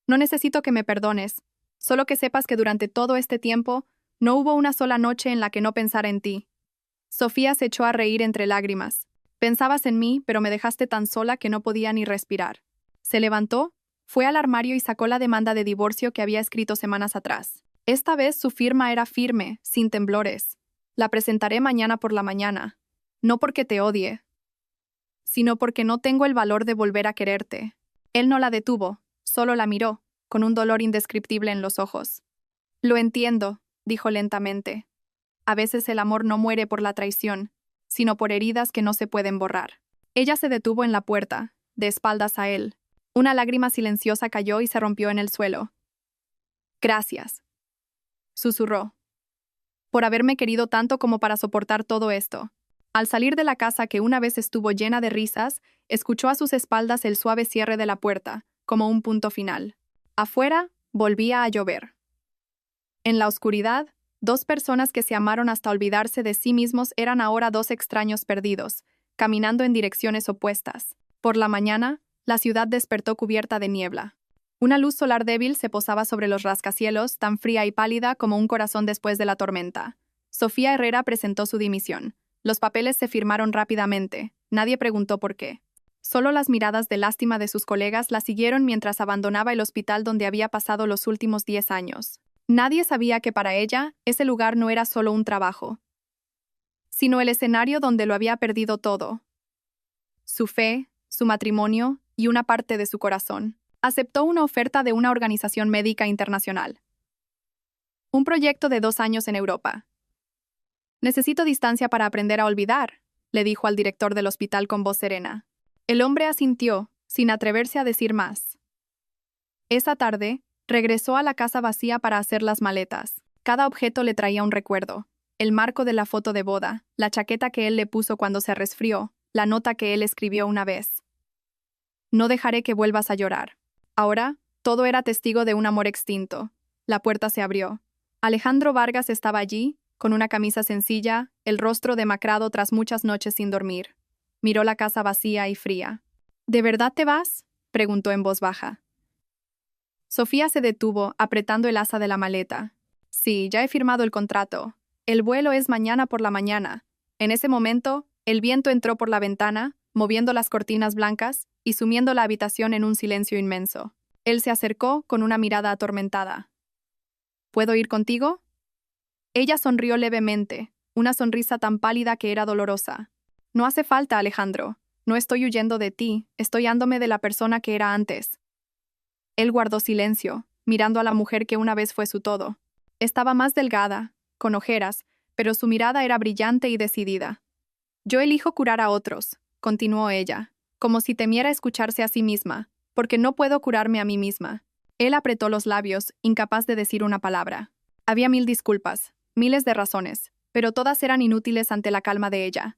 «No necesito que me perdones, solo que sepas que durante todo este tiempo no hubo una sola noche en la que no pensara en ti». Sofía se echó a reír entre lágrimas. «Pensabas en mí, pero me dejaste tan sola que no podía ni respirar». Se levantó, fue al armario y sacó la demanda de divorcio que había escrito semanas atrás. Esta vez su firma era firme, sin temblores. «La presentaré mañana por la mañana. No porque te odie, sino porque no tengo el valor de volver a quererte». Él no la detuvo, solo la miró, con un dolor indescriptible en los ojos. «Lo entiendo», dijo lentamente. «A veces el amor no muere por la traición, sino por heridas que no se pueden borrar». Ella se detuvo en la puerta, de espaldas a él. Una lágrima silenciosa cayó y se rompió en el suelo. «Gracias», susurró, «por haberme querido tanto como para soportar todo esto». Al salir de la casa que una vez estuvo llena de risas, escuchó a sus espaldas el suave cierre de la puerta, como un punto final. Afuera, volvía a llover. En la oscuridad, dos personas que se amaron hasta olvidarse de sí mismos eran ahora dos extraños perdidos, caminando en direcciones opuestas. Por la mañana, la ciudad despertó cubierta de niebla. Una luz solar débil se posaba sobre los rascacielos, tan fría y pálida como un corazón después de la tormenta. Sofía Herrera presentó su dimisión. Los papeles se firmaron rápidamente. Nadie preguntó por qué. Solo las miradas de lástima de sus colegas la siguieron mientras abandonaba el hospital donde había pasado los últimos 10 años. Nadie sabía que para ella, ese lugar no era solo un trabajo, sino el escenario donde lo había perdido todo. Su fe, su matrimonio y una parte de su corazón. Aceptó una oferta de una organización médica internacional. Un proyecto de 2 años en Europa. «Necesito distancia para aprender a olvidar», le dijo al director del hospital con voz serena. El hombre asintió, sin atreverse a decir más. Esa tarde, regresó a la casa vacía para hacer las maletas. Cada objeto le traía un recuerdo. El marco de la foto de boda, la chaqueta que él le puso cuando se resfrió, la nota que él escribió una vez. «No dejaré que vuelvas a llorar». Ahora, todo era testigo de un amor extinto. La puerta se abrió. Alejandro Vargas estaba allí, con una camisa sencilla, el rostro demacrado tras muchas noches sin dormir. Miró la casa vacía y fría. «¿De verdad te vas?», preguntó en voz baja. Sofía se detuvo, apretando el asa de la maleta. «Sí, ya he firmado el contrato. El vuelo es mañana por la mañana». En ese momento, El viento entró por la ventana, moviendo las cortinas blancas y sumiendo la habitación en un silencio inmenso. Él se acercó con una mirada atormentada. ¿Puedo ir contigo? Ella sonrió levemente, una sonrisa tan pálida que era dolorosa. No hace falta, Alejandro. No estoy huyendo de ti, estoy yéndome de la persona que era antes. Él guardó silencio, mirando a la mujer que una vez fue su todo. Estaba más delgada, con ojeras, pero su mirada era brillante y decidida. Yo elijo curar a otros, continuó ella, como si temiera escucharse a sí misma, porque no puedo curarme a mí misma. Él apretó los labios, incapaz de decir una palabra. Había 1000 disculpas, miles de razones, pero todas eran inútiles ante la calma de ella.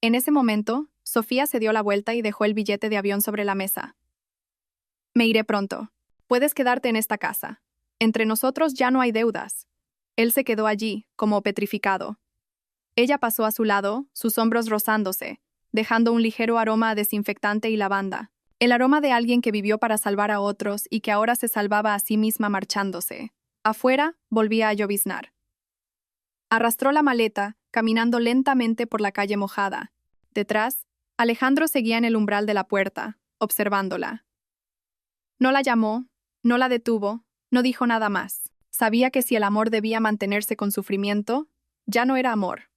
En ese momento, Sofía se dio la vuelta y dejó el billete de avión sobre la mesa. Me iré pronto. Puedes quedarte en esta casa. Entre nosotros ya no hay deudas. Él se quedó allí, como petrificado. Ella pasó a su lado, sus hombros rozándose, dejando un ligero aroma a desinfectante y lavanda. El aroma de alguien que vivió para salvar a otros y que ahora se salvaba a sí misma marchándose. Afuera, volvía a lloviznar. Arrastró la maleta, caminando lentamente por la calle mojada. Detrás, Alejandro seguía en el umbral de la puerta, observándola. No la llamó, no la detuvo, no dijo nada más. Sabía que si el amor debía mantenerse con sufrimiento, ya no era amor.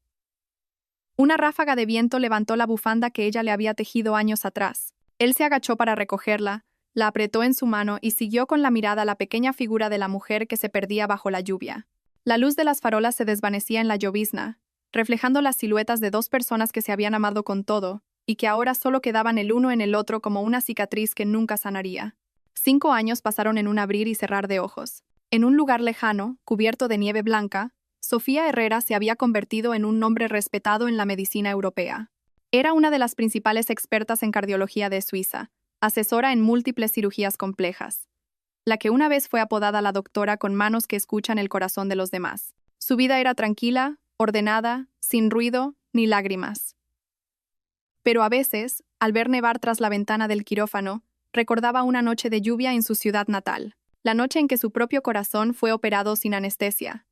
Una ráfaga de viento levantó la bufanda que ella le había tejido años atrás. Él se agachó para recogerla, la apretó en su mano y siguió con la mirada la pequeña figura de la mujer que se perdía bajo la lluvia. La luz de las farolas se desvanecía en la llovizna, reflejando las siluetas de dos personas que se habían amado con todo, y que ahora solo quedaban el uno en el otro como una cicatriz que nunca sanaría. 5 años pasaron en un abrir y cerrar de ojos. En un lugar lejano, cubierto de nieve blanca, Sofía Herrera se había convertido en un nombre respetado en la medicina europea. Era una de las principales expertas en cardiología de Suiza, asesora en múltiples cirugías complejas. La que una vez fue apodada la doctora con manos que escuchan el corazón de los demás. Su vida era tranquila, ordenada, sin ruido ni lágrimas. Pero a veces, al ver nevar tras la ventana del quirófano, recordaba una noche de lluvia en su ciudad natal, la noche en que su propio corazón fue operado sin anestesia.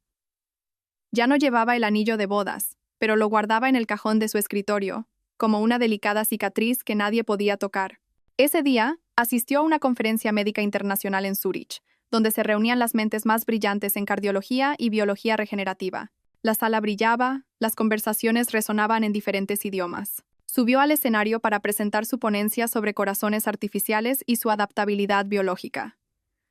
Ya no llevaba el anillo de bodas, pero lo guardaba en el cajón de su escritorio, como una delicada cicatriz que nadie podía tocar. Ese día, asistió a una conferencia médica internacional en Zúrich, donde se reunían las mentes más brillantes en cardiología y biología regenerativa. La sala brillaba, las conversaciones resonaban en diferentes idiomas. Subió al escenario para presentar su ponencia sobre corazones artificiales y su adaptabilidad biológica.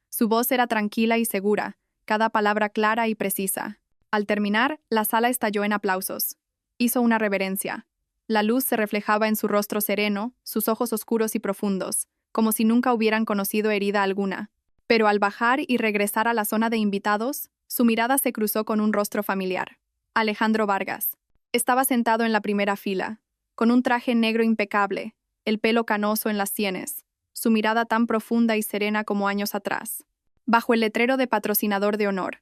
Su voz era tranquila y segura, cada palabra clara y precisa. Al terminar, la sala estalló en aplausos. Hizo una reverencia. La luz se reflejaba en su rostro sereno, sus ojos oscuros y profundos, como si nunca hubieran conocido herida alguna. Pero al bajar y regresar a la zona de invitados, su mirada se cruzó con un rostro familiar. Alejandro Vargas. Estaba sentado en la primera fila, con un traje negro impecable, el pelo canoso en las sienes, su mirada tan profunda y serena como años atrás. Bajo el letrero de patrocinador de honor.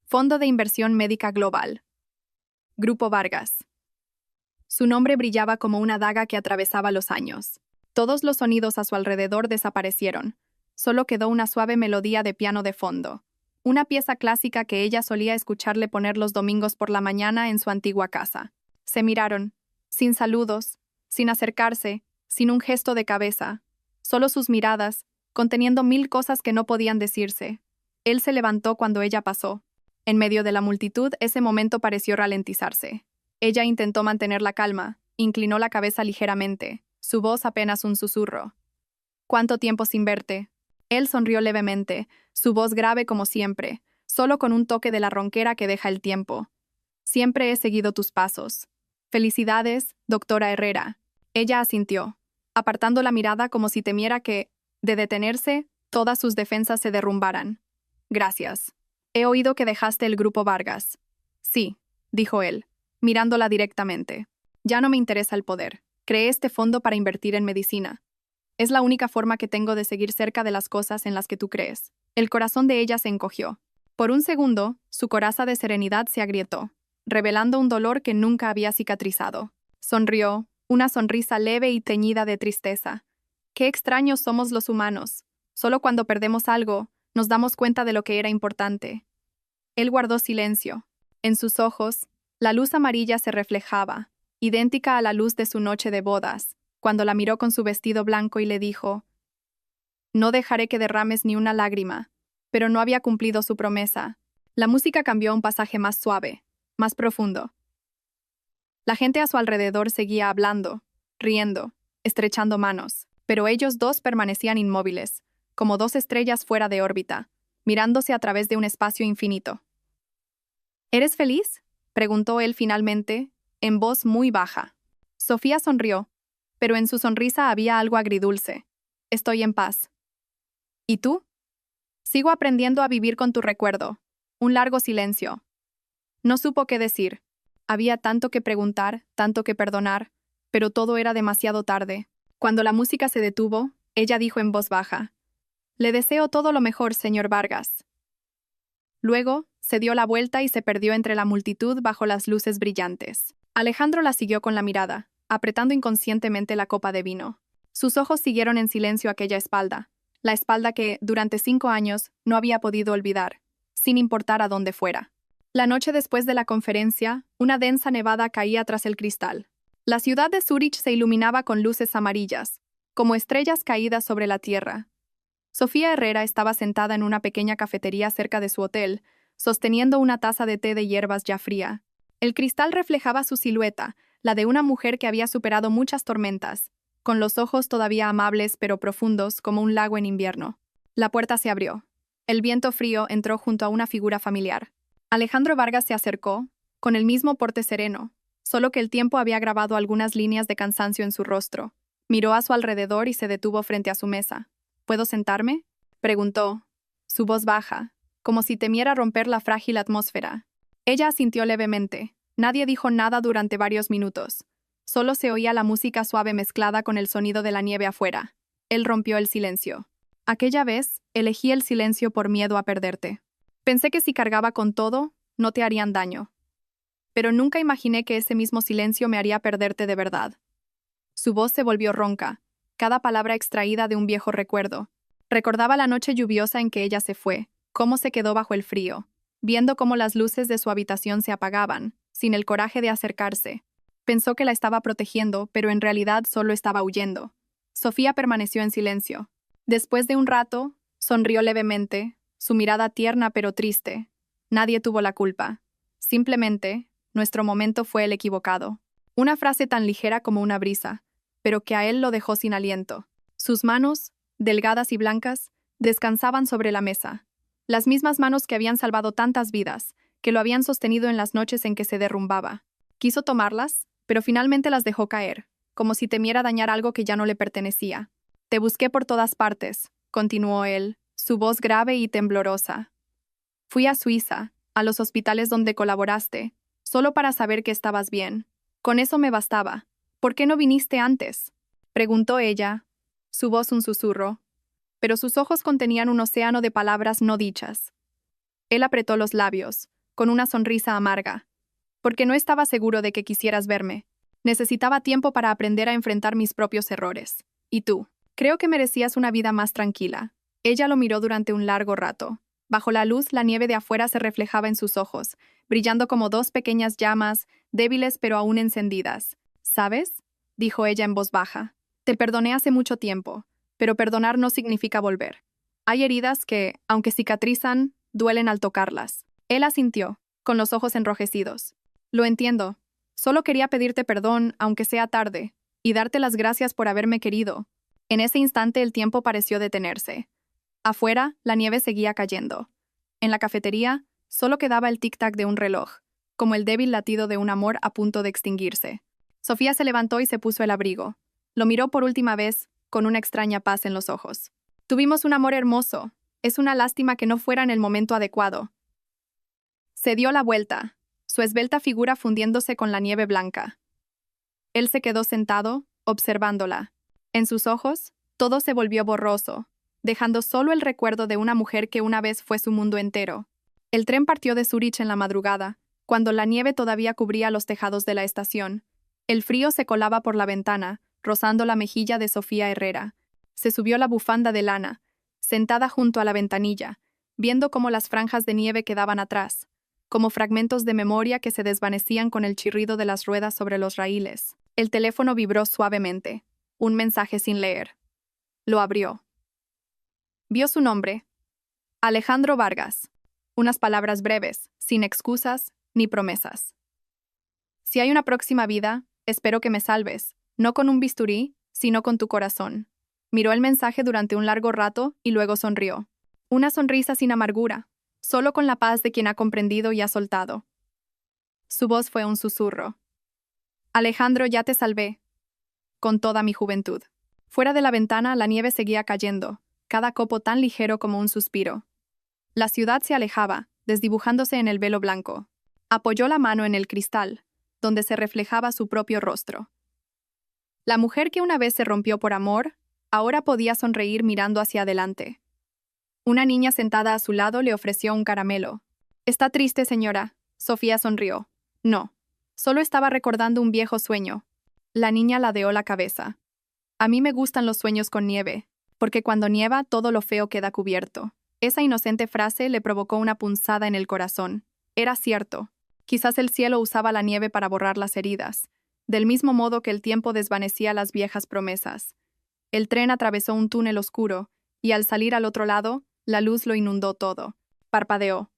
Fondo de Inversión Médica Global. Grupo Vargas. Su nombre brillaba como una daga que atravesaba los años. Todos los sonidos a su alrededor desaparecieron. Solo quedó una suave melodía de piano de fondo. Una pieza clásica que ella solía escucharle poner los domingos por la mañana en su antigua casa. Se miraron, sin saludos, sin acercarse, sin un gesto de cabeza. Solo sus miradas, conteniendo 1000 cosas que no podían decirse. Él se levantó cuando ella pasó. En medio de la multitud, ese momento pareció ralentizarse. Ella intentó mantener la calma, inclinó la cabeza ligeramente, su voz apenas un susurro. ¿Cuánto tiempo sin verte? Él sonrió levemente, su voz grave como siempre, solo con un toque de la ronquera que deja el tiempo. Siempre he seguido tus pasos. Felicidades, doctora Herrera. Ella asintió, apartando la mirada como si temiera que, de detenerse, todas sus defensas se derrumbaran. Gracias. He oído que dejaste el Grupo Vargas. Sí, dijo él, mirándola directamente. Ya no me interesa el poder. Creé este fondo para invertir en medicina. Es la única forma que tengo de seguir cerca de las cosas en las que tú crees. El corazón de ella se encogió. Por un segundo, su coraza de serenidad se agrietó, revelando un dolor que nunca había cicatrizado. Sonrió, una sonrisa leve y teñida de tristeza. Qué extraños somos los humanos. Solo cuando perdemos algo, nos damos cuenta de lo que era importante. Él guardó silencio. En sus ojos, la luz amarilla se reflejaba, idéntica a la luz de su noche de bodas, cuando la miró con su vestido blanco y le dijo: «No dejaré que derrames ni una lágrima». Pero no había cumplido su promesa. La música cambió a un pasaje más suave, más profundo. La gente a su alrededor seguía hablando, riendo, estrechando manos, pero ellos dos permanecían inmóviles, como dos estrellas fuera de órbita, mirándose a través de un espacio infinito. «¿Eres feliz?», preguntó él finalmente, en voz muy baja. Sofía sonrió, pero en su sonrisa había algo agridulce. «Estoy en paz». «¿Y tú?». «Sigo aprendiendo a vivir con tu recuerdo». Un largo silencio. No supo qué decir. Había tanto que preguntar, tanto que perdonar, pero todo era demasiado tarde. Cuando la música se detuvo, ella dijo en voz baja: «Le deseo todo lo mejor, señor Vargas». Luego, se dio la vuelta y se perdió entre la multitud bajo las luces brillantes. Alejandro la siguió con la mirada, apretando inconscientemente la copa de vino. Sus ojos siguieron en silencio aquella espalda, la espalda que, durante 5 años, no había podido olvidar, sin importar a dónde fuera. La noche después de la conferencia, una densa nevada caía tras el cristal. La ciudad de Zúrich se iluminaba con luces amarillas, como estrellas caídas sobre la tierra. Sofía Herrera estaba sentada en una pequeña cafetería cerca de su hotel, sosteniendo una taza de té de hierbas ya fría. El cristal reflejaba su silueta, la de una mujer que había superado muchas tormentas, con los ojos todavía amables pero profundos como un lago en invierno. La puerta se abrió. El viento frío entró junto a una figura familiar. Alejandro Vargas se acercó, con el mismo porte sereno, solo que el tiempo había grabado algunas líneas de cansancio en su rostro. Miró a su alrededor y se detuvo frente a su mesa. «¿Puedo sentarme?», preguntó, su voz baja, como si temiera romper la frágil atmósfera. Ella asintió levemente. Nadie dijo nada durante varios minutos. Solo se oía la música suave mezclada con el sonido de la nieve afuera. Él rompió el silencio. «Aquella vez, elegí el silencio por miedo a perderte. Pensé que si cargaba con todo, no te harían daño. Pero nunca imaginé que ese mismo silencio me haría perderte de verdad». Su voz se volvió ronca, cada palabra extraída de un viejo recuerdo. Recordaba la noche lluviosa en que ella se fue, cómo se quedó bajo el frío, viendo cómo las luces de su habitación se apagaban, sin el coraje de acercarse. Pensó que la estaba protegiendo, pero en realidad solo estaba huyendo. Sofía permaneció en silencio. Después de un rato, sonrió levemente, su mirada tierna pero triste. «Nadie tuvo la culpa. Simplemente, nuestro momento fue el equivocado». Una frase tan ligera como una brisa, pero que a él lo dejó sin aliento. Sus manos, delgadas y blancas, descansaban sobre la mesa. Las mismas manos que habían salvado tantas vidas, que lo habían sostenido en las noches en que se derrumbaba. Quiso tomarlas, pero finalmente las dejó caer, como si temiera dañar algo que ya no le pertenecía. «Te busqué por todas partes», continuó él, su voz grave y temblorosa. «Fui a Suiza, a los hospitales donde colaboraste, solo para saber que estabas bien. Con eso me bastaba. ¿Por qué no viniste antes?», preguntó ella, su voz un susurro, pero sus ojos contenían un océano de palabras no dichas. Él apretó los labios, con una sonrisa amarga. «Porque no estaba seguro de que quisieras verme. Necesitaba tiempo para aprender a enfrentar mis propios errores. Y tú, creo que merecías una vida más tranquila». Ella lo miró durante un largo rato. Bajo la luz, la nieve de afuera se reflejaba en sus ojos, brillando como 2 pequeñas llamas, débiles pero aún encendidas. «¿Sabes?», dijo ella en voz baja. «Te perdoné hace mucho tiempo, pero perdonar no significa volver. Hay heridas que, aunque cicatrizan, duelen al tocarlas». Él asintió, con los ojos enrojecidos. «Lo entiendo. Solo quería pedirte perdón, aunque sea tarde, y darte las gracias por haberme querido». En ese instante el tiempo pareció detenerse. Afuera, la nieve seguía cayendo. En la cafetería, solo quedaba el tic-tac de un reloj, como el débil latido de un amor a punto de extinguirse. Sofía se levantó y se puso el abrigo. Lo miró por última vez, con una extraña paz en los ojos. «Tuvimos un amor hermoso. Es una lástima que no fuera en el momento adecuado». Se dio la vuelta, su esbelta figura fundiéndose con la nieve blanca. Él se quedó sentado, observándola. En sus ojos, todo se volvió borroso, dejando solo el recuerdo de una mujer que una vez fue su mundo entero. El tren partió de Zúrich en la madrugada, cuando la nieve todavía cubría los tejados de la estación. El frío se colaba por la ventana, rozando la mejilla de Sofía Herrera. Se subió la bufanda de lana, sentada junto a la ventanilla, viendo cómo las franjas de nieve quedaban atrás. como fragmentos de memoria que se desvanecían con el chirrido de las ruedas sobre los raíles. El teléfono vibró suavemente. Un mensaje sin leer. Lo abrió. Vio su nombre. Alejandro Vargas. Unas palabras breves, sin excusas ni promesas. Si hay una próxima vida, espero que me salves, no con un bisturí, sino con tu corazón. Miró el mensaje durante un largo rato y luego sonrió. Una sonrisa sin amargura, solo con la paz de quien ha comprendido y ha soltado. Su voz fue un susurro. Alejandro, ya te salvé. Con toda mi juventud. Fuera de la ventana, la nieve seguía cayendo, cada copo tan ligero como un suspiro. La ciudad se alejaba, desdibujándose en el velo blanco. Apoyó la mano en el cristal, donde se reflejaba su propio rostro. La mujer que una vez se rompió por amor, ahora podía sonreír mirando hacia adelante. Una niña sentada a su lado le ofreció un caramelo. «¿Está triste, señora?» Sofía sonrió. «No, solo estaba recordando un viejo sueño». La niña ladeó la cabeza. «A mí me gustan los sueños con nieve, porque cuando nieva todo lo feo queda cubierto». Esa inocente frase le provocó una punzada en el corazón. Era cierto. Quizás el cielo usaba la nieve para borrar las heridas, del mismo modo que el tiempo desvanecía las viejas promesas. El tren atravesó un túnel oscuro, y al salir al otro lado, la luz lo inundó todo. Parpadeó.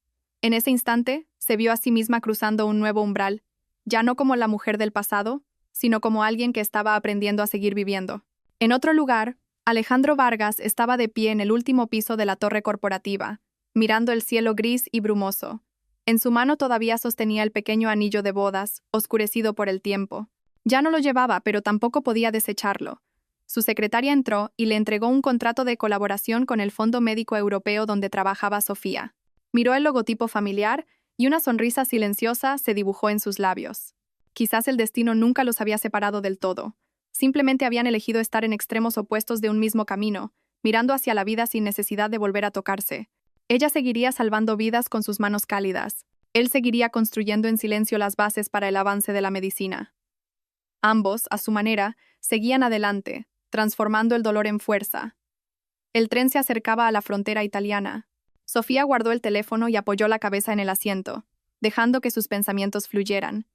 En ese instante, se vio a sí misma cruzando un nuevo umbral, ya no como la mujer del pasado, sino como alguien que estaba aprendiendo a seguir viviendo. En otro lugar, Alejandro Vargas estaba de pie en el último piso de la torre corporativa, mirando el cielo gris y brumoso. En su mano todavía sostenía el pequeño anillo de bodas, oscurecido por el tiempo. Ya no lo llevaba, pero tampoco podía desecharlo. Su secretaria entró y le entregó un contrato de colaboración con el Fondo Médico Europeo donde trabajaba Sofía. Miró el logotipo familiar y una sonrisa silenciosa se dibujó en sus labios. Quizás el destino nunca los había separado del todo. Simplemente habían elegido estar en extremos opuestos de un mismo camino, mirando hacia la vida sin necesidad de volver a tocarse. Ella seguiría salvando vidas con sus manos cálidas. Él seguiría construyendo en silencio las bases para el avance de la medicina. Ambos, a su manera, seguían adelante, transformando el dolor en fuerza. El tren se acercaba a la frontera italiana. Sofía guardó el teléfono y apoyó la cabeza en el asiento, dejando que sus pensamientos fluyeran.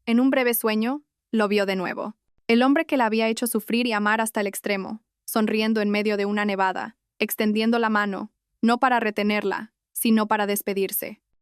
En un breve sueño, lo vio de nuevo. El hombre que la había hecho sufrir y amar hasta el extremo, sonriendo en medio de una nevada, extendiendo la mano, no para retenerla, sino para despedirse.